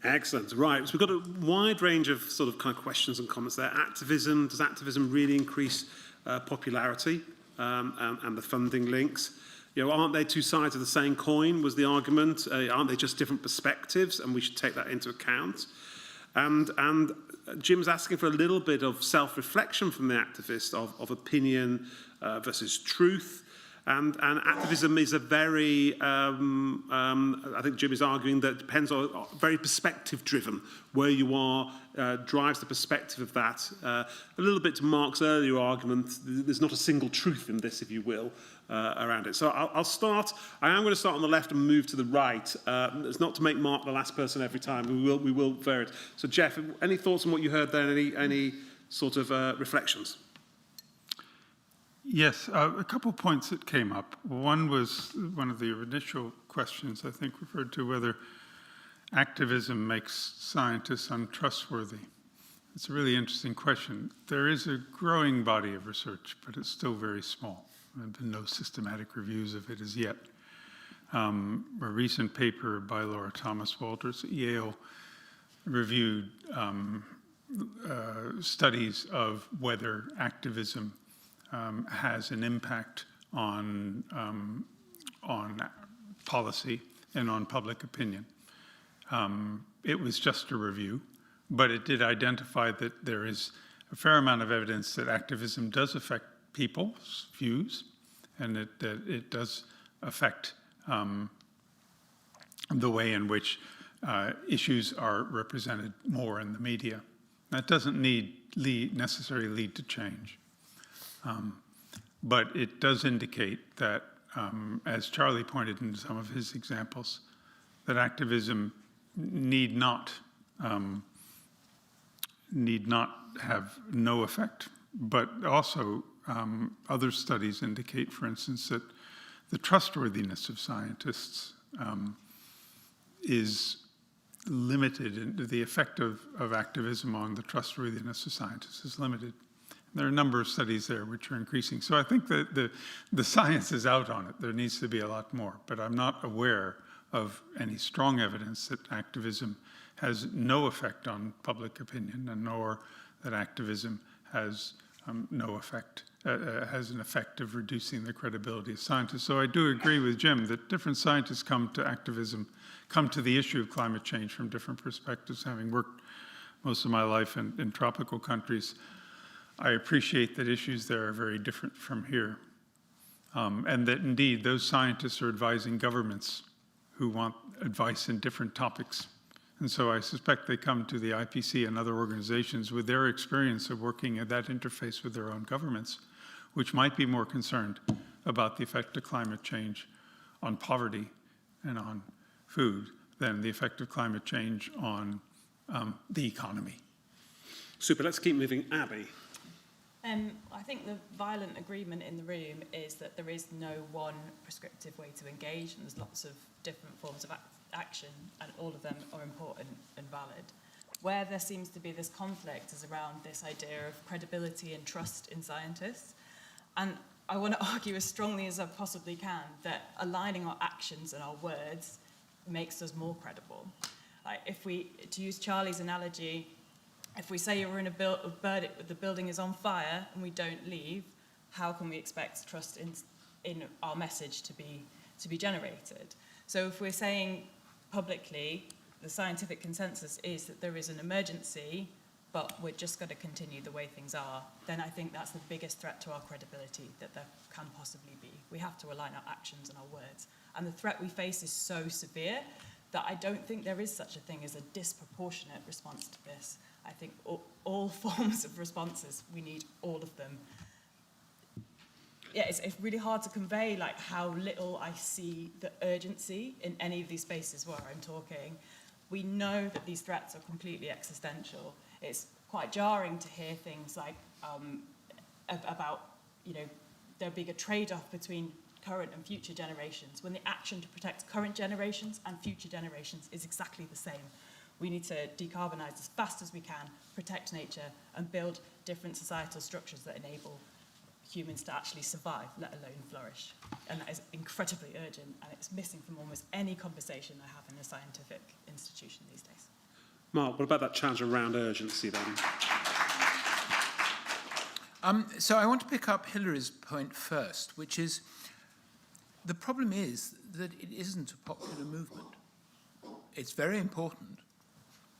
Excellent. Right. So we've got a wide range of sort of kind of questions and comments there. Activism. Does activism really increase popularity and the funding links? You know, aren't they two sides of the same coin, was the argument? Aren't they just different perspectives, and we should take that into account? And Jim's asking for a little bit of self-reflection from the activist of opinion versus truth. And activism is a very, I think Jim is arguing that it depends on very perspective-driven. Where you are drives the perspective of that. A little bit to Mark's earlier argument, there's not a single truth in this, if you will, around it. So I'll start. I am going to start on the left and move to the right. It's not to make Mark the last person every time. We will vary it. So Jeff, any thoughts on what you heard there? Any sort of reflections? Yes, a couple points that came up. One was one of the initial questions, I think, referred to whether activism makes scientists untrustworthy. It's a really interesting question. There is a growing body of research, but it's still very small. There have been no systematic reviews of it as yet. A recent paper by Laura Thomas Walters at Yale reviewed studies of whether activism has an impact on policy and on public opinion. It was just a review, but it did identify that there is a fair amount of evidence that activism does affect people's views, and that it does affect the way in which issues are represented more in the media. That doesn't necessarily lead to change. But it does indicate that, as Charlie pointed in some of his examples, that activism need not have no effect. But also, other studies indicate, for instance, that the trustworthiness of scientists is limited. The effect of activism on the trustworthiness of scientists is limited. There are a number of studies there which are increasing. So I think that the science is out on it. There needs to be a lot more. But I'm not aware of any strong evidence that activism has no effect on public opinion, and nor that activism has no effect, has an effect of reducing the credibility of scientists. So I do agree with Jim that different scientists come to the issue of climate change from different perspectives. Having worked most of my life in tropical countries, I appreciate that issues there are very different from here. And that indeed, those scientists are advising governments who want advice in different topics. And so I suspect they come to the IPC and other organizations with their experience of working at that interface with their own governments, which might be more concerned about the effect of climate change on poverty and on food than the effect of climate change on the economy. Super, let's keep moving. Abi. I think the violent agreement in the room is that there is no one prescriptive way to engage, and there's lots of different forms of action, and all of them are important and valid. Where there seems to be this conflict is around this idea of credibility and trust in scientists. And I want to argue as strongly as I possibly can that aligning our actions and our words makes us more credible. Like to use Charlie's analogy, if we say we're in the building is on fire and we don't leave, how can we expect trust in our message to be generated? So if we're saying publicly the scientific consensus is that there is an emergency, but we're just going to continue the way things are, then I think that's the biggest threat to our credibility that there can possibly be. We have to align our actions and our words. And the threat we face is so severe that I don't think there is such a thing as a disproportionate response to this. I think all forms of responses, we need all of them. Yeah, it's really hard to convey like how little I see the urgency in any of these spaces where I'm talking. We know that these threats are completely existential. It's quite jarring to hear things like about, there being a trade-off between current and future generations, when the action to protect current generations and future generations is exactly the same. We need to decarbonise as fast as we can, protect nature, and build different societal structures that enable humans to actually survive, let alone flourish. And that is incredibly urgent, and it's missing from almost any conversation I have in a scientific institution these days. Mark, what about that challenge around urgency then? So I want to pick up Hilary's point first, which is the problem is that it isn't a popular movement. It's very important,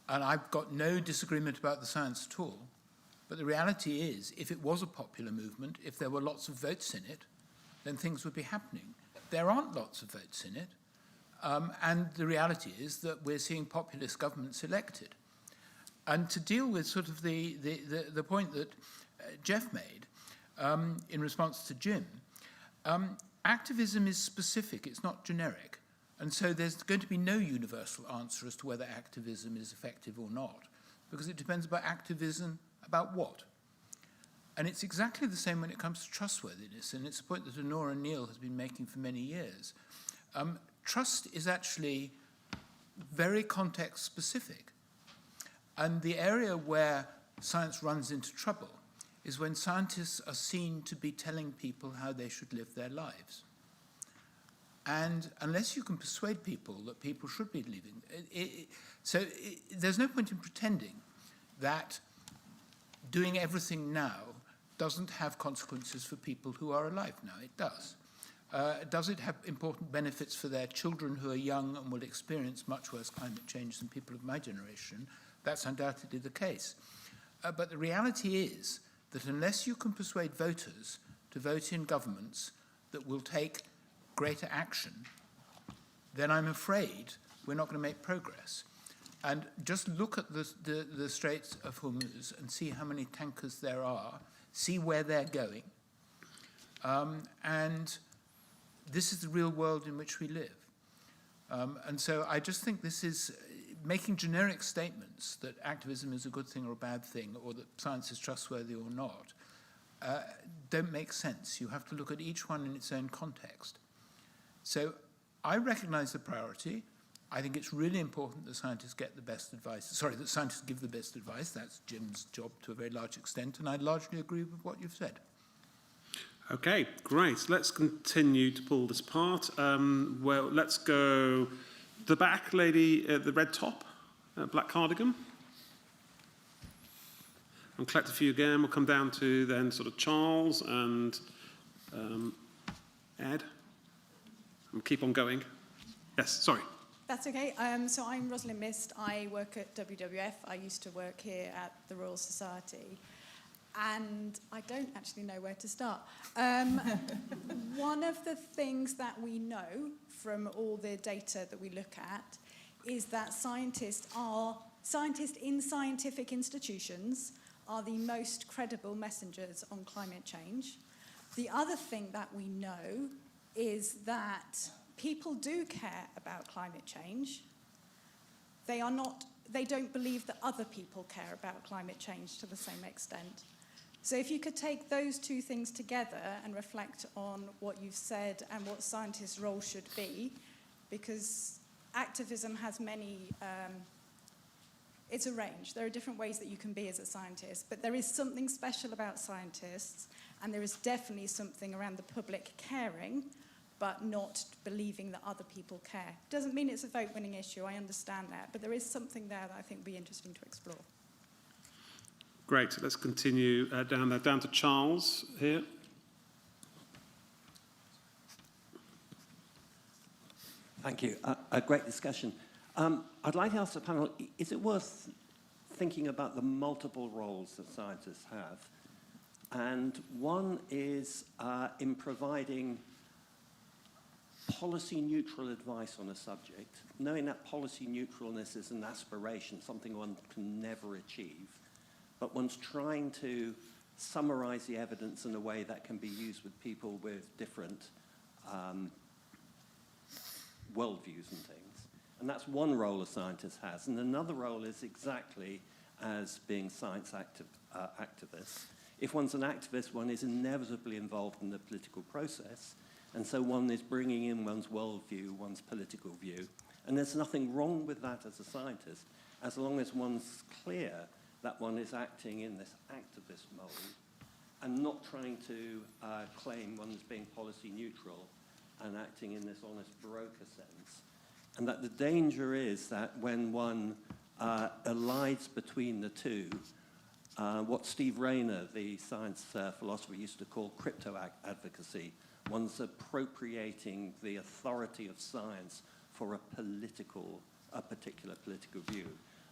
and I've got no disagreement about the science at all. But the reality is, if it was a popular movement, if there were lots of votes in it, then things would be happening. There aren't lots of votes in it, and the reality is that we're seeing populist governments elected. And to deal with sort of the point that Jeff made in response to Jim, activism is specific, it's not generic. And so there's going to be no universal answer as to whether activism is effective or not, because it depends about activism about what? And it's exactly the same when it comes to trustworthiness, and it's a point that Honora Neal has been making for many years. Trust is actually very context-specific. And the area where science runs into trouble is when scientists are seen to be telling people how they should live their lives. And unless you can persuade people that people should be living, there's no point in pretending that doing everything now doesn't have consequences for people who are alive now. It does. Does it have important benefits for their children who are young and will experience much worse climate change than people of my generation? That's undoubtedly the case. But the reality is that unless you can persuade voters to vote in governments that will take greater action, then I'm afraid we're not going to make progress. And just look at the Straits of Hormuz and see how many tankers there are, see where they're going. And this is the real world in which we live. And so I just think this is making generic statements that activism is a good thing or a bad thing, or that science is trustworthy or not, don't make sense. You have to look at each one in its own context. So I recognize the priority. I think it's really important that scientists get the best advice. Sorry, that scientists give the best advice. That's Jim's job to a very large extent, and I largely agree with what you've said. Okay, great. Let's continue to pull this apart. Well, let's go to the back lady, the red top, black cardigan. And collect a few again. We'll come down to then sort of Charles and Ed. And keep on going. Yes, sorry. That's okay. So I'm Rosalind Mist. I work at WWF. I used to work here at the Royal Society. And I don't actually know where to start. One of the things that we know from all the data that we look at is that scientists in scientific institutions are the most credible messengers on climate change. The other thing that we know is that people do care about climate change. They don't believe that other people care about climate change to the same extent. So if you could take those two things together and reflect on what you've said and what scientists' role should be, because activism has many, it's a range. There are different ways that you can be as a scientist, but there is something special about scientists, and there is definitely something around the public caring, but not believing that other people care. Doesn't mean it's a vote-winning issue, I understand that, but there is something there that I think would be interesting to explore. Great, let's continue down there, down to Charles here. Thank you. A great discussion. I'd like to ask the panel, is it worth thinking about the multiple roles that scientists have? And one is in providing policy-neutral advice on a subject, knowing that policy neutralness is an aspiration, something one can never achieve, but one's trying to summarize the evidence in a way that can be used with people with different worldviews and things. And that's one role a scientist has. And another role is exactly as being science activists. If one's an activist, one is inevitably involved in the political process. And so one is bringing in one's worldview, one's political view. And there's nothing wrong with that as a scientist, as long as one's clear that one is acting in this activist mode and not trying to claim one's being policy neutral and acting in this honest broker sense. And that the danger is that when one elides between the two, what Steve Rayner, the science philosopher, used to call crypto advocacy, one's appropriating the authority of science for a particular political view.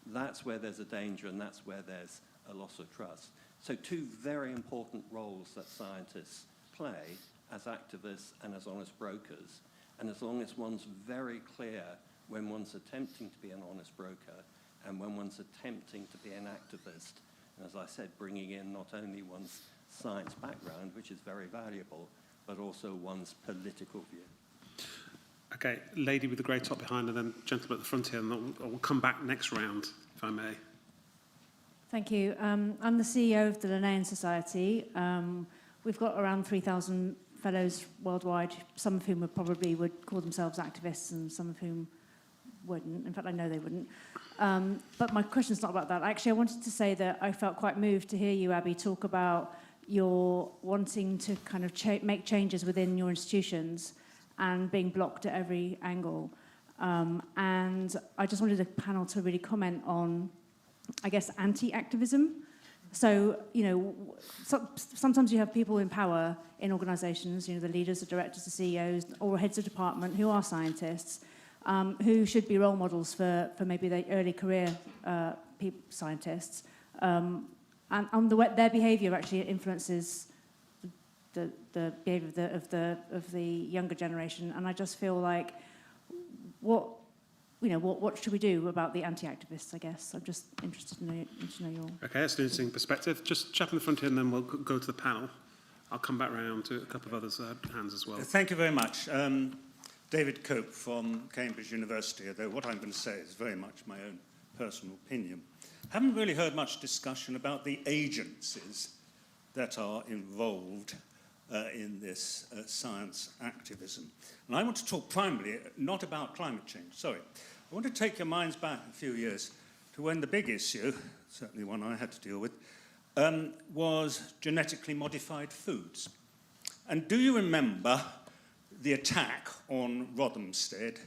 That's where there's a danger, and that's where there's a loss of trust. So two very important roles that scientists play as activists and as honest brokers. And as long as one's very clear when one's attempting to be an honest broker and when one's attempting to be an activist, and as I said, bringing in not only one's science background, which is very valuable, but also one's political view. Okay, lady with the grey top behind, and then gentleman at the front here, and we'll come back next round, if I may. Thank you. I'm the CEO of the Linnean Society. We've got around 3,000 fellows worldwide, some of whom would call themselves activists and some of whom wouldn't. In fact, I know they wouldn't. But my question's not about that. Actually, I wanted to say that I felt quite moved to hear you, Abi, talk about your wanting to kind of make changes within your institutions and being blocked at every angle. And I just wanted the panel to really comment on, I guess, anti-activism. So, you know, sometimes you have people in power in organisations, you know, the leaders, the directors, the CEOs, or heads of department who are scientists, who should be role models for maybe the early career scientists. And their behaviour actually influences the behaviour of the younger generation. And I just feel like, what should we do about the anti-activists, I guess? I'm just interested to know your... Okay, that's an interesting perspective. Just chap in the front here, and then we'll go to the panel. I'll come back round to a couple of others' hands as well. Thank you very much. David Cope from Cambridge University, although what I'm going to say is very much my own personal opinion. Haven't really heard much discussion about the agencies that are involved in this science activism. And I want to talk primarily not about climate change, sorry. I want to take your minds back a few years to when the big issue, certainly one I had to deal with, was genetically modified foods. And do you remember the attack on Rothamsted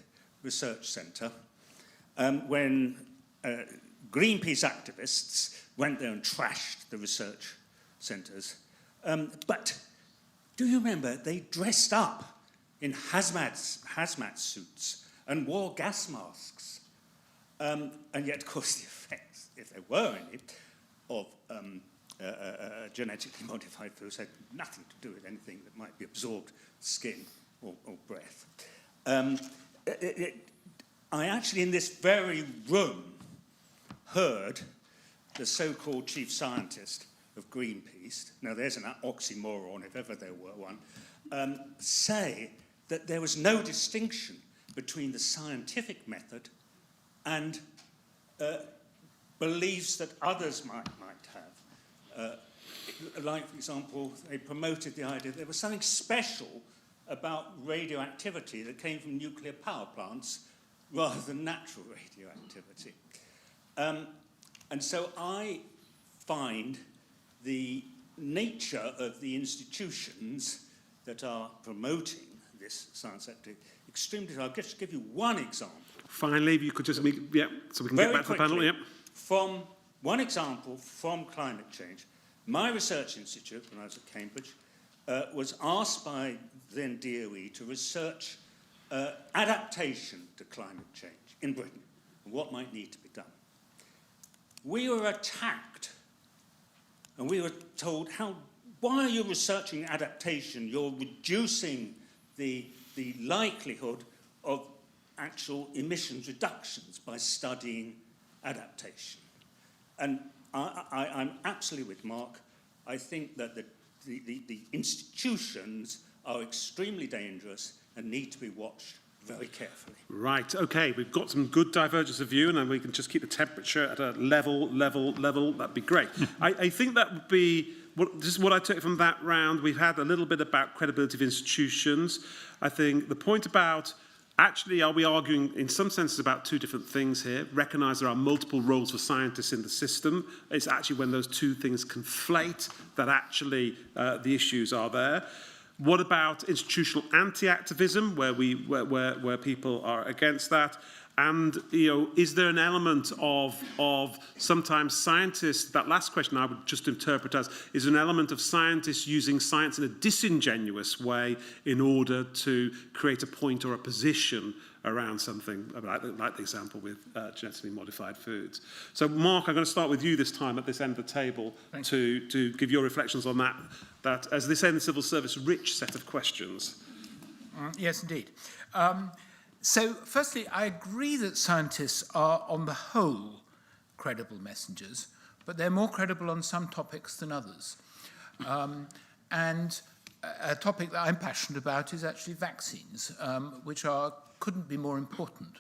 Research Centre when Greenpeace activists went there and trashed the research centres? But do you remember they dressed up in hazmat suits and wore gas masks? And yet, of course, the effects, if there were any, of genetically modified foods had nothing to do with anything that might be absorbed skin or breath. I actually, in this very room, heard the so-called chief scientist of Greenpeace, now there's an oxymoron if ever there were one, say that there was no distinction between the scientific method and beliefs that others might have. Like, for example, they promoted the idea that there was something special about radioactivity that came from nuclear power plants rather than natural radioactivity. And so I find the nature of the institutions that are promoting this science activity extremely... I'll just give you one example. Finally, if you could just... Yeah, so we can get back to the panel. Yep. From one example from climate change. My research institute, when I was at Cambridge, was asked by then DOE to research adaptation to climate change in Britain and what might need to be done. We were attacked and we were told, why are you researching adaptation? You're reducing the likelihood of actual emissions reductions by studying adaptation. And I'm absolutely with Mark. I think that the institutions are extremely dangerous and need to be watched very carefully. Right, okay, we've got some good divergence of view, and then we can just keep the temperature at a level. That'd be great. I think that would be just what I took from that round, we've had a little bit about credibility of institutions. I think the point about actually, are we arguing in some senses about two different things here? Recognise there are multiple roles for scientists in the system. It's actually when those two things conflate that actually the issues are there. What about institutional anti-activism, where people are against that? And is there an element of sometimes scientists? That last question I would just interpret as is an element of scientists using science in a disingenuous way in order to create a point or a position around something, like the example with genetically modified foods. So, Mark, I'm going to start with you this time at this end of the table to give your reflections on that, as they say in the civil service, rich set of questions. Yes, indeed. So, firstly, I agree that scientists are, on the whole, credible messengers, but they're more credible on some topics than others. And a topic that I'm passionate about is actually vaccines, which couldn't be more important.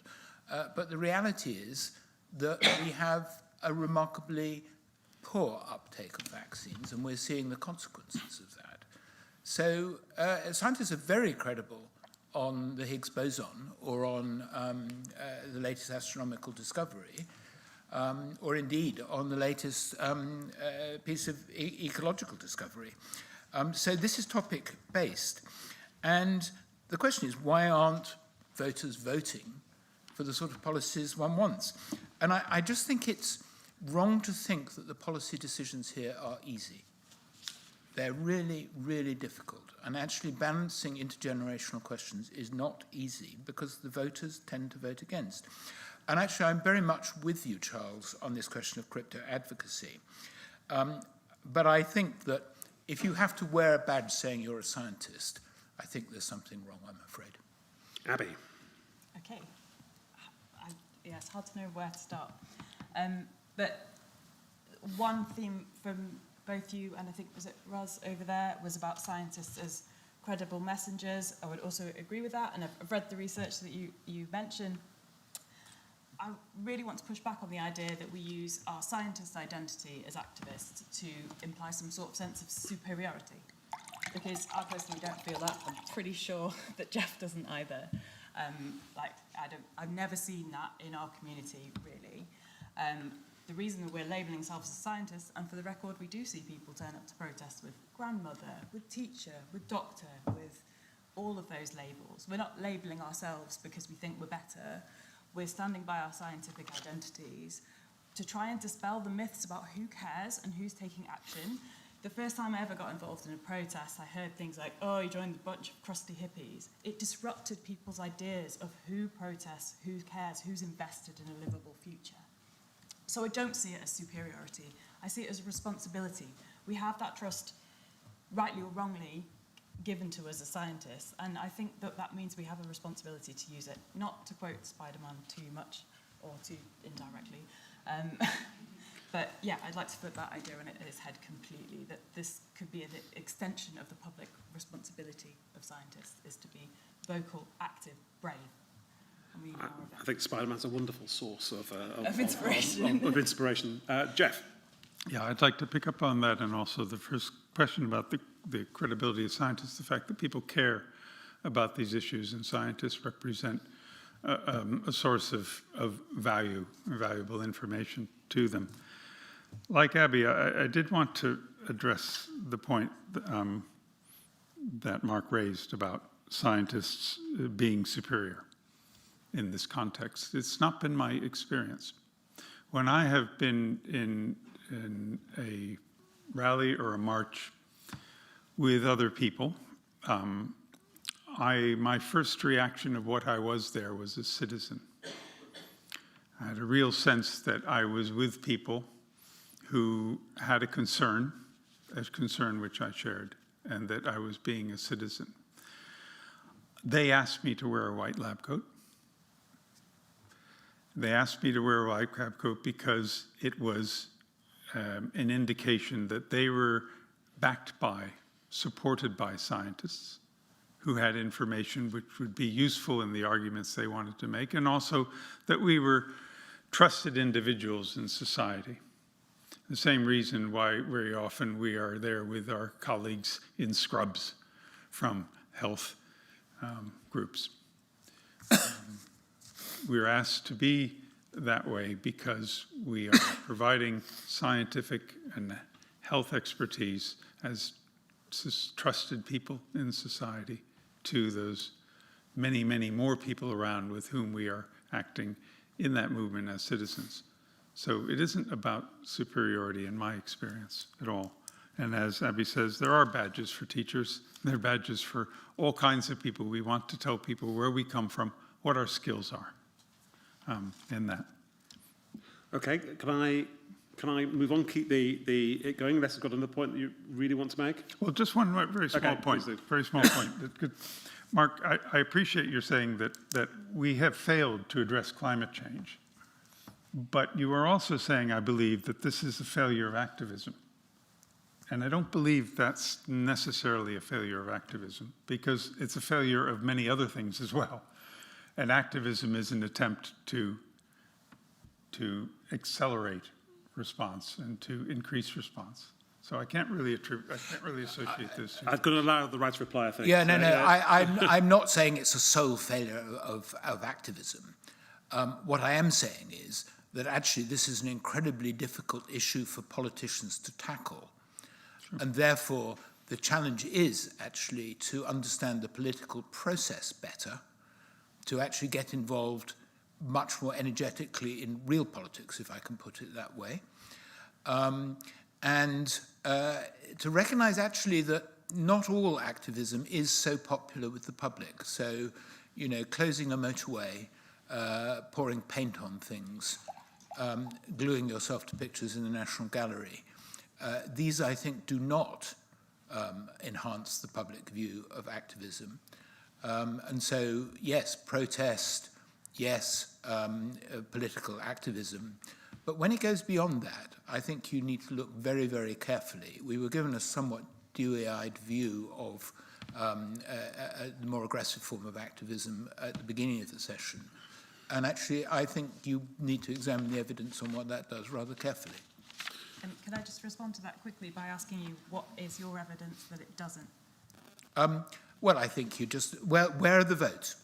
But the reality is that we have a remarkably poor uptake of vaccines, and we're seeing the consequences of that. So, scientists are very credible on the Higgs boson or on the latest astronomical discovery, or indeed on the latest piece of ecological discovery. So this is topic-based. And the question is, why aren't voters voting for the sort of policies one wants? And I just think it's wrong to think that the policy decisions here are easy. They're really, really difficult. And actually balancing intergenerational questions is not easy because the voters tend to vote against. And actually, I'm very much with you, Charles, on this question of crypto advocacy. But I think that if you have to wear a badge saying you're a scientist, I think there's something wrong, I'm afraid. Abby. Okay. Yeah, it's hard to know where to start. But one theme from both you and I think was it Raz over there was about scientists as credible messengers. I would also agree with that, and I've read the research that you mentioned. I really want to push back on the idea that we use our scientist identity as activists to imply some sort of sense of superiority, because I personally don't feel that. I'm pretty sure that Jeff doesn't either. I've never seen that in our community really. The reason that we're labelling ourselves as scientists, and for the record, we do see people turn up to protest with grandmother, with teacher, with doctor, with all of those labels. We're not labelling ourselves because we think we're better. We're standing by our scientific identities to try and dispel the myths about who cares and who's taking action. The first time I ever got involved in a protest, I heard things like, oh, you joined a bunch of crusty hippies. It disrupted people's ideas of who protests, who cares, who's invested in a livable future. So I don't see it as superiority. I see it as a responsibility. We have that trust, rightly or wrongly, given to us as scientists, and I think that means we have a responsibility to use it, not to quote Spider-Man too much or too indirectly. But yeah, I'd like to put that idea on its head completely, that this could be an extension of the public responsibility of scientists, is to be vocal, active, brave. I think Spider-Man's a wonderful source of inspiration. Of inspiration. Jeff. Yeah, I'd like to pick up on that, and also the first question about the credibility of scientists, the fact that people care about these issues, and scientists represent a source of value, valuable information to them. Like Abby, I did want to address the point that Mark raised about scientists being superior in this context. It's not been my experience. When I have been in a rally or a march with other people, my first reaction of what I was there was a citizen. I had a real sense that I was with people who had a concern which I shared, and that I was being a citizen. They asked me to wear a white lab coat. They asked me to wear a white lab coat because it was an indication that they were backed by, supported by scientists who had information which would be useful in the arguments they wanted to make, and also that we were trusted individuals in society. The same reason why very often we are there with our colleagues in scrubs from health groups. We're asked to be that way because we are providing scientific and health expertise as trusted people in society to those many, many more people around with whom we are acting in that movement as citizens. So it isn't about superiority in my experience at all. And as Abi says, there are badges for teachers. There are badges for all kinds of people. We want to tell people where we come from, what our skills are in that. Okay, can I move on, keep it going, unless you've got another point that you really want to make? Well, just one very small point, very small point. Mark, I appreciate your saying that we have failed to address climate change. But you are also saying, I believe, that this is a failure of activism. And I don't believe that's necessarily a failure of activism, because it's a failure of many other things as well. And activism is an attempt to accelerate response and to increase response. So I can't really associate this. I'm going to allow the right to reply, I think. Yeah, no. I'm not saying it's a sole failure of activism. What I am saying is that actually this is an incredibly difficult issue for politicians to tackle. Sure. And therefore, the challenge is actually to understand the political process better, to actually get involved much more energetically in real politics, if I can put it that way. And to recognize actually that not all activism is so popular with the public. So, you know, closing a motorway, pouring paint on things, gluing yourself to pictures in the National Gallery. These, I think, do not enhance the public view of activism. And so, yes, protest, yes, political activism. But when it goes beyond that, I think you need to look very, very carefully. We were given a somewhat dewy-eyed view of a more aggressive form of activism at the beginning of the session. And actually, I think you need to examine the evidence on what that does rather carefully. Can I just respond to that quickly by asking you, what is your evidence that it doesn't? Well, I think you just, where are the votes?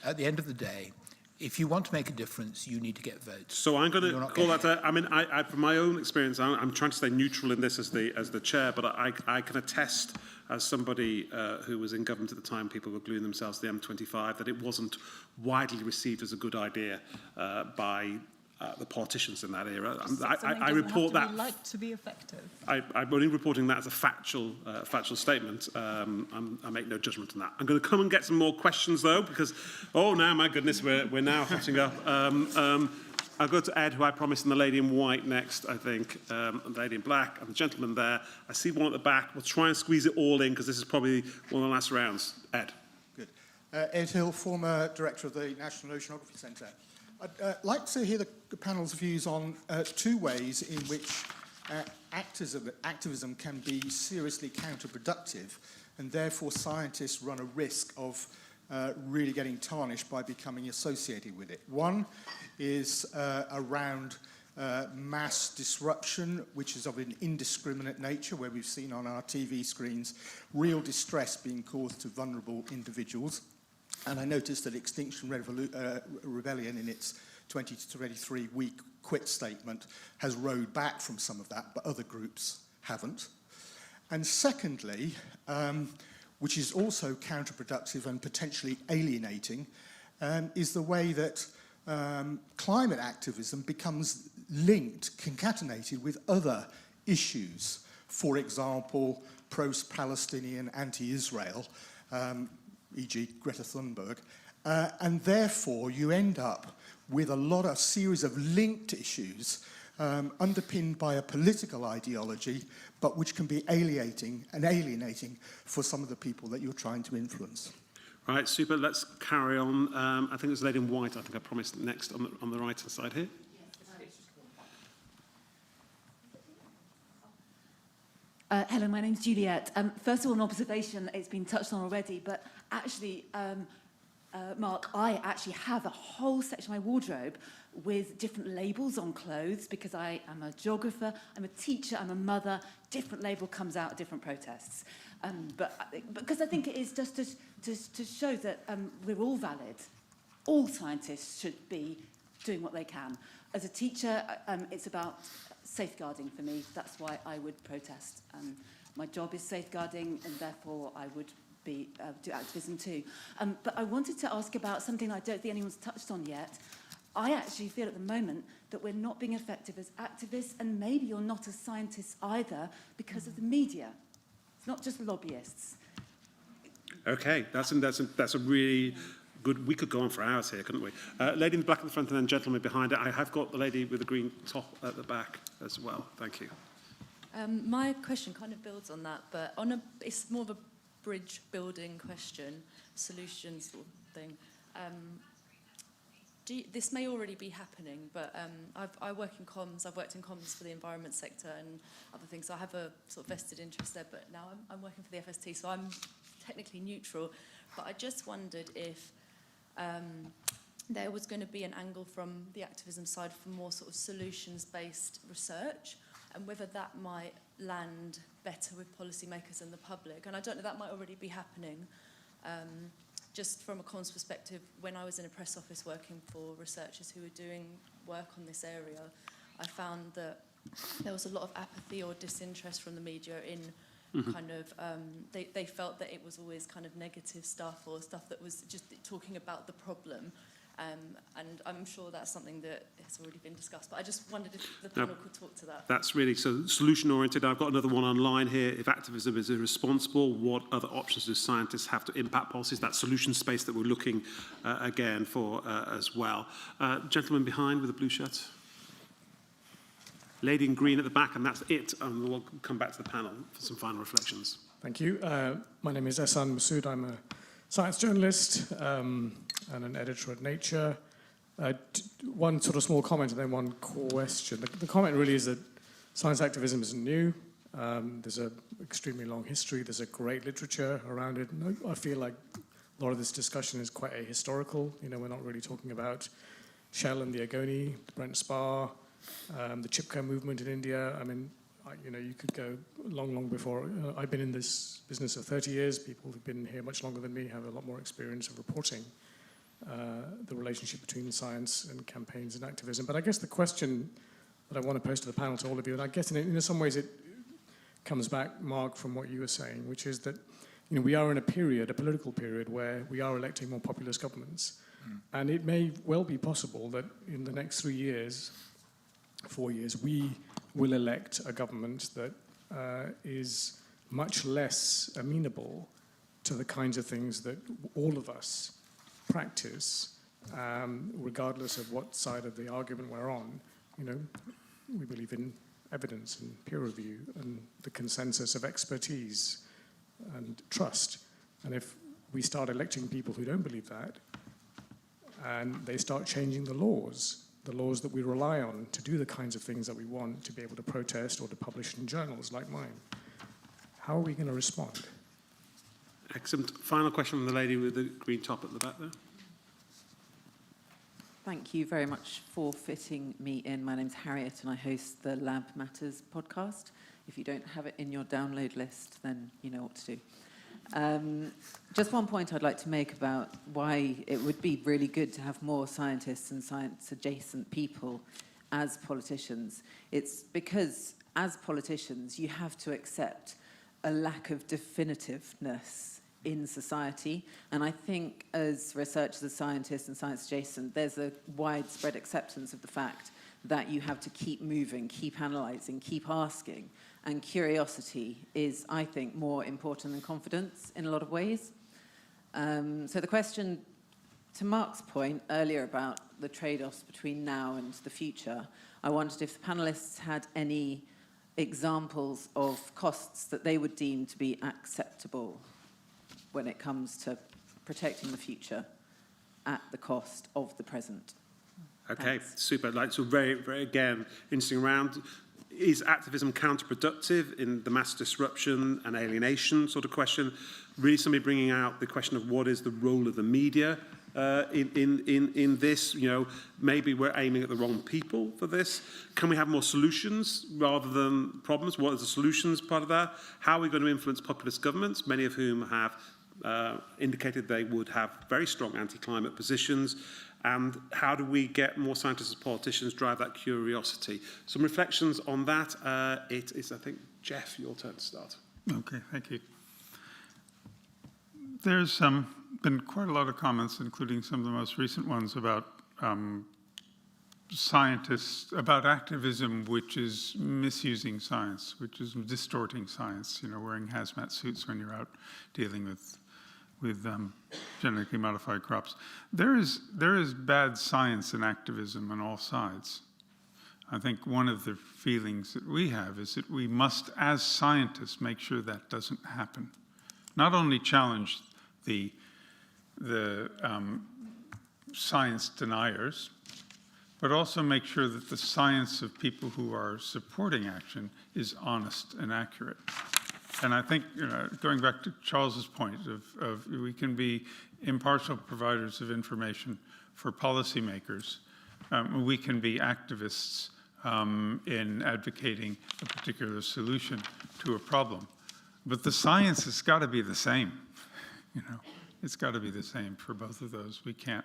At the end of the day, if you want to make a difference, you need to get votes. So I'm going to call that. I mean, from my own experience, I'm trying to stay neutral in this as the chair, but I can attest, as somebody who was in government at the time, people were gluing themselves to the M25, that it wasn't widely received as a good idea by the politicians in that era. I report that. Like to be effective. I'm only reporting that as a factual statement. I make no judgment on that. I'm going to come and get some more questions though, because now my goodness, we're now hotting up. I'll go to Ed, who I promised, and the lady in white next, I think, and the lady in black, and the gentleman there. I see one at the back. We'll try and squeeze it all in, because this is probably one of the last rounds. Ed. Good. Ed Hill, former director of the National Oceanography Centre. I'd like to hear the panel's views on two ways in which activism can be seriously counterproductive, and therefore scientists run a risk of really getting tarnished by becoming associated with it. One is around mass disruption, which is of an indiscriminate nature, where we've seen on our TV screens real distress being caused to vulnerable individuals. And I noticed that Extinction Rebellion, in its 20 to 23-week quit statement, has rowed back from some of that, but other groups haven't. And secondly, which is also counterproductive and potentially alienating, is the way that climate activism becomes linked, concatenated with other issues. For example, pro-Palestinian, anti-Israel, e.g. Greta Thunberg, and therefore you end up with a series of linked issues underpinned by a political ideology, but which can be alienating for some of the people that you're trying to influence. Right, super. Let's carry on. I think there's a lady in white, I think I promised, next on the right-hand side here. Hello, my name's Juliet. First of all, an observation, it's been touched on already, but actually, Mark, I actually have a whole section of my wardrobe with different labels on clothes, because I am a geographer, I'm a teacher, I'm a mother, different label comes out at different protests. But because I think it is just to show that we're all valid. All scientists should be doing what they can. As a teacher, it's about safeguarding for me. That's why I would protest. My job is safeguarding, and therefore I would do activism too. But I wanted to ask about something I don't think anyone's touched on yet. I actually feel at the moment that we're not being effective as activists, and maybe you're not as scientists either because of the media. It's not just lobbyists. Okay, that's a really good. We could go on for hours here, couldn't we? Lady in the black at the front, and then gentleman behind it. I have got the lady with the green top at the back as well. Thank you. My question kind of builds on that, but it's more of a bridge building question, solution sort of thing. This may already be happening, but I work in comms. I've worked in comms for the environment sector and other things. So I have a sort of vested interest there, but now I'm working for the FST, so I'm technically neutral. But I just wondered if there was going to be an angle from the activism side for more sort of solutions-based research, and whether that might land better with policymakers and the public. And I don't know, that might already be happening. Just from a comms perspective, when I was in a press office working for researchers who were doing work on this area, I found that there was a lot of apathy or disinterest from the media in kind of, they felt that it was always kind of negative stuff or stuff that was just talking about the problem. And I'm sure that's something that has already been discussed, but I just wondered if the panel could talk to that. That's really solution-oriented. I've got another one online here. If activism is irresponsible, what other options do scientists have to impact policies? That solution space that we're looking again for as well. Gentleman behind with the blue shirt. Lady in green at the back, and that's it. And we'll come back to the panel for some final reflections. Thank you. My name is Ehsan Massoud. I'm a science journalist and an editor at Nature. One sort of small comment and then one question. The comment really is that science activism isn't new. There's an extremely long history. There's a great literature around it. And I feel like a lot of this discussion is quite ahistorical. You know, we're not really talking about Shell and the Agoni, the Brent Spar, the Chipko movement in India. I mean, you know, you could go long before. I've been in this business of 30 years. People who've been here much longer than me have a lot more experience of reporting the relationship between science and campaigns and activism. But I guess the question that I want to pose to the panel, to all of you, and I guess in some ways it comes back, Mark, from what you were saying, which is that, you know, we are in a period, a political period, where we are electing more populist governments. And it may well be possible that in the next 3 years, 4 years, we will elect a government that is much less amenable to the kinds of things that all of us practice, regardless of what side of the argument we're on. You know, we believe in evidence and peer review and the consensus of expertise and trust. And if we start electing people who don't believe that, and they start changing the laws that we rely on to do the kinds of things that we want, to be able to protest or to publish in journals like mine, how are we going to respond? Excellent. Final question from the lady with the green top at the back there. Thank you very much for fitting me in. My name's Harriet and I host the Lab Matters podcast. If you don't have it in your download list, then you know what to do. Just one point I'd like to make about why it would be really good to have more scientists and science-adjacent people as politicians. It's because, as politicians, you have to accept a lack of definitiveness in society. And I think as researchers, as scientists and science-adjacent, there's a widespread acceptance of the fact that you have to keep moving, keep analysing, keep asking. And curiosity is, I think, more important than confidence in a lot of ways. So the question, to Mark's point earlier about the trade-offs between now and the future, I wondered if the panellists had any examples of costs that they would deem to be acceptable when it comes to protecting the future at the cost of the present. Okay, super. Like, so very, very, again, interesting round. is activism counterproductive in the mass disruption and alienation sort of question? Really somebody bringing out the question of what is the role of the media in this? You know, maybe we're aiming at the wrong people for this. Can we have more solutions rather than problems? What is the solutions part of that? How are we going to influence populist governments, many of whom have indicated they would have very strong anti-climate positions? And how do we get more scientists and politicians drive that curiosity? Some reflections on that. It is, I think, Jeff, your turn to start. Okay, thank you. There's been quite a lot of comments, including some of the most recent ones, about scientists, about activism which is misusing science, which is distorting science, you know, wearing hazmat suits when you're out dealing with genetically modified crops. There is bad science in activism on all sides. I think one of the feelings that we have is that we must, as scientists, make sure that doesn't happen. Not only challenge the science deniers, but also make sure that the science of people who are supporting action is honest and accurate. And I think, you know, going back to Charles's point of we can be impartial providers of information for policymakers, we can be activists in advocating a particular solution to a problem. But the science has got to be the same, you know. It's got to be the same for both of those. We can't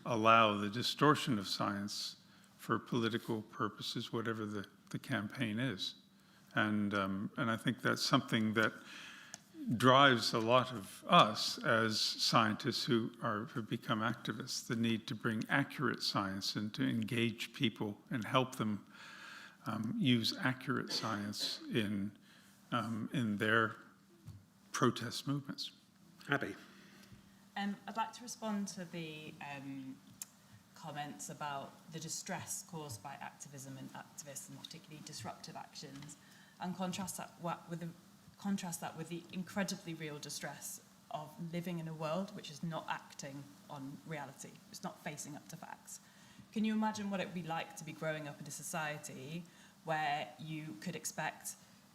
allow the distortion of science for political purposes, whatever the campaign is. And I think that's something that drives a lot of us as scientists who have become activists, the need to bring accurate science and to engage people and help them use accurate science in their protest movements. Abi. I'd like to respond to the comments about the distress caused by activism and activists, and particularly disruptive actions, and contrast that with the incredibly real distress of living in a world which is not acting on reality. It's not facing up to facts. Can you imagine what it would be like to be growing up in a society where you could expect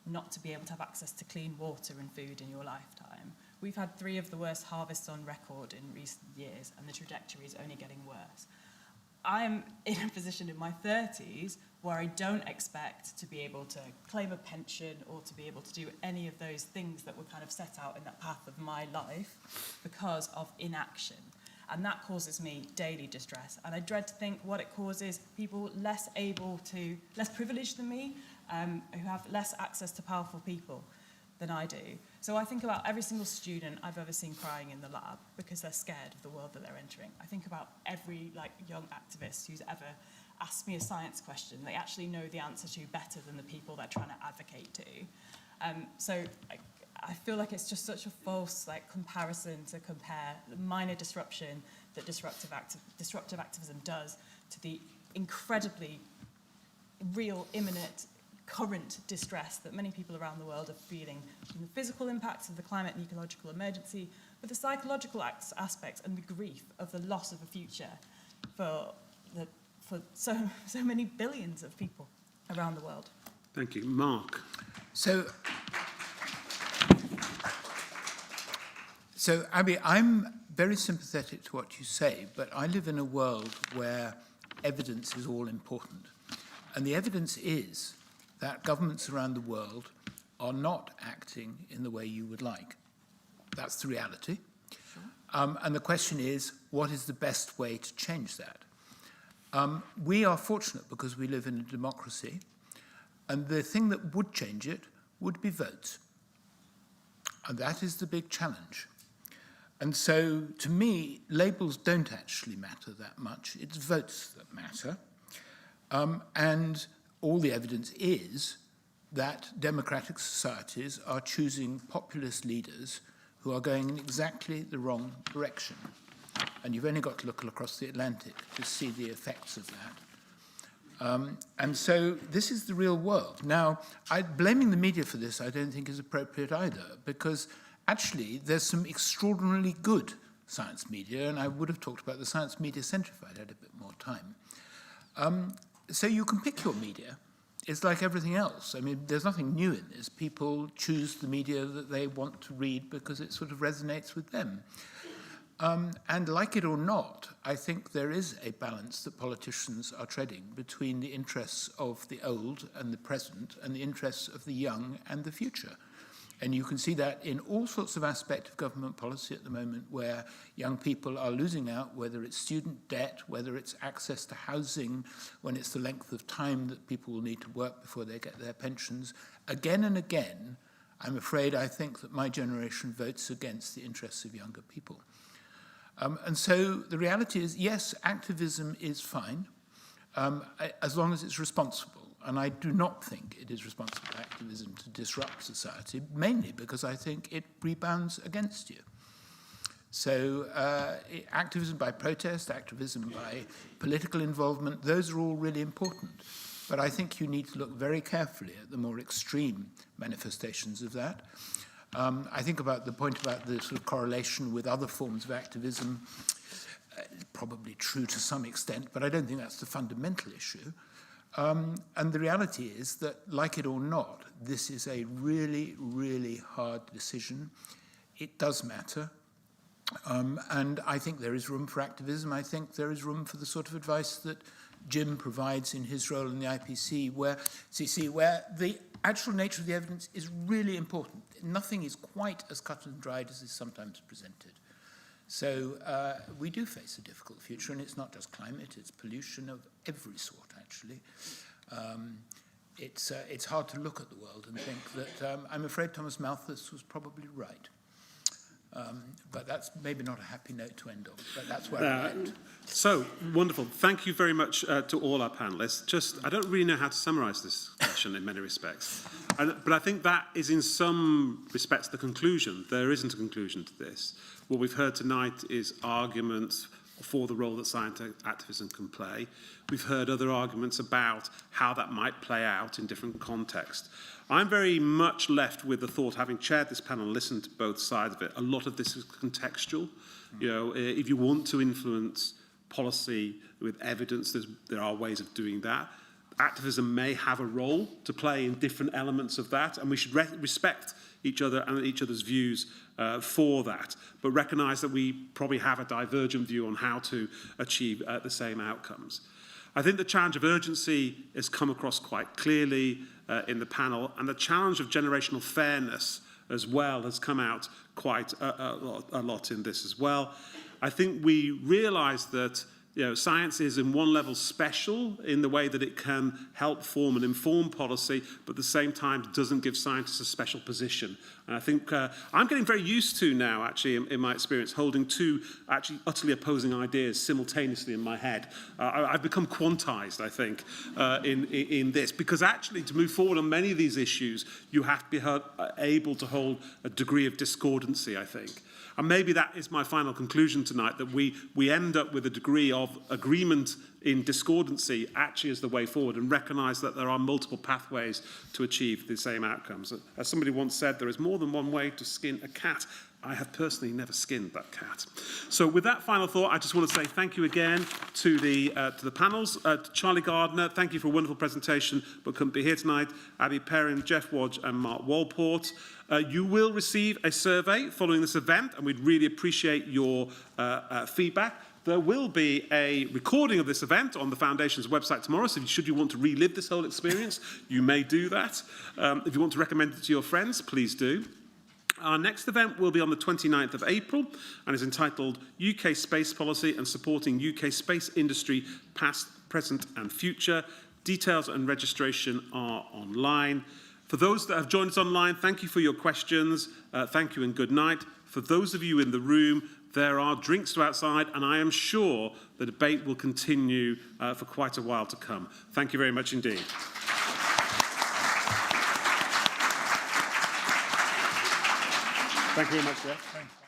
not to be able to have access to clean water and food in your lifetime? We've had 3 of the worst harvests on record in recent years, and the trajectory is only getting worse. I'm in a position in my 30s where I don't expect to be able to claim a pension or to be able to do any of those things that were kind of set out in that path of my life because of inaction. And that causes me daily distress. And I dread to think what it causes people less privileged than me, who have less access to powerful people than I do. So I think about every single student I've ever seen crying in the lab because they're scared of the world that they're entering. I think about every young activist who's ever asked me a science question they actually know the answer to better than the people they're trying to advocate to. So I feel like it's just such a false comparison to compare the minor disruption that disruptive activism does to the incredibly real, imminent, current distress that many people around the world are feeling from the physical impacts of the climate and ecological emergency, but the psychological aspects and the grief of the loss of a future for so many billions of people around the world. Thank you. Mark. So Abi, I'm very sympathetic to what you say, but I live in a world where evidence is all important. And the evidence is that governments around the world are not acting in the way you would like. That's the reality. Sure. And the question is, what is the best way to change that? We are fortunate because we live in a democracy, and the thing that would change it would be votes. And that is the big challenge. And so, to me, labels don't actually matter that much. It's votes that matter. And all the evidence is that democratic societies are choosing populist leaders who are going in exactly the wrong direction. And you've only got to look across the Atlantic to see the effects of that. And so this is the real world. Now, blaming the media for this I don't think is appropriate either, because actually there's some extraordinarily good science media, and I would have talked about the Science Media Centre if I'd had a bit more time. So you can pick your media, it's like everything else. I mean, there's nothing new in this. People choose the media that they want to read because it sort of resonates with them. And like it or not, I think there is a balance that politicians are treading between the interests of the old and the present and the interests of the young and the future. And you can see that in all sorts of aspects of government policy at the moment, where young people are losing out, whether it's student debt, whether it's access to housing, when it's the length of time that people will need to work before they get their pensions. Again and again, I'm afraid I think that my generation votes against the interests of younger people. And so the reality is, yes, activism is fine, as long as it's responsible. And I do not think it is responsible activism to disrupt society, mainly because I think it rebounds against you. So activism by protest, activism by political involvement, those are all really important. But I think you need to look very carefully at the more extreme manifestations of that. I think about the point about the sort of correlation with other forms of activism, probably true to some extent, but I don't think that's the fundamental issue. And the reality is that, like it or not, this is a really, really hard decision. It does matter. And I think there is room for activism. I think there is room for the sort of advice that Jim provides in his role in the IPC, where the actual nature of the evidence is really important. Nothing is quite as cut and dried as is sometimes presented. So we do face a difficult future, and it's not just climate, it's pollution of every sort, actually. It's hard to look at the world and think that I'm afraid Thomas Malthus was probably right. But that's maybe not a happy note to end on, but that's where I end. So, wonderful. Thank you very much to all our panellists. I don't really know how to summarise this session in many respects, but I think that is in some respects the conclusion. There isn't a conclusion to this. What we've heard tonight is arguments for the role that scientific activism can play. We've heard other arguments about how that might play out in different contexts. I'm very much left with the thought, having chaired this panel and listened to both sides of it, a lot of this is contextual. You know, if you want to influence policy with evidence, there are ways of doing that. Activism may have a role to play in different elements of that, and we should respect each other and each other's views for that, but recognise that we probably have a divergent view on how to achieve the same outcomes. I think the challenge of urgency has come across quite clearly in the panel, and the challenge of generational fairness as well has come out quite a lot in this as well. I think we realise that science is in one level special in the way that it can help form and inform policy, but at the same time doesn't give scientists a special position. And I think I'm getting very used to now, actually, in my experience, holding two actually utterly opposing ideas simultaneously in my head. I've become quantized, I think, in this, because actually to move forward on many of these issues, you have to be able to hold a degree of discordancy, I think. And maybe that is my final conclusion tonight, that we end up with a degree of agreement in discordancy actually as the way forward, and recognise that there are multiple pathways to achieve the same outcomes. As somebody once said, there is more than one way to skin a cat. I have personally never skinned that cat. So with that final thought, I just want to say thank you again to the panels. To Charlie Gardner, thank you for a wonderful presentation, but couldn't be here tonight. Abi Perrin, Jeff Waage and Mark Walport. You will receive a survey following this event, and we'd really appreciate your feedback. There will be a recording of this event on the Foundation's website tomorrow, so should you want to relive this whole experience, you may do that. If you want to recommend it to your friends, please do. Our next event will be on the 29th of April and is entitled UK Space Policy and Supporting UK Space Industry Past, Present and Future. Details and registration are online. For those that have joined us online, thank you for your questions. Thank you and good night. For those of you in the room, there are drinks to outside, and I am sure the debate will continue for quite a while to come. Thank you very much indeed. Thank you very much, Jeff.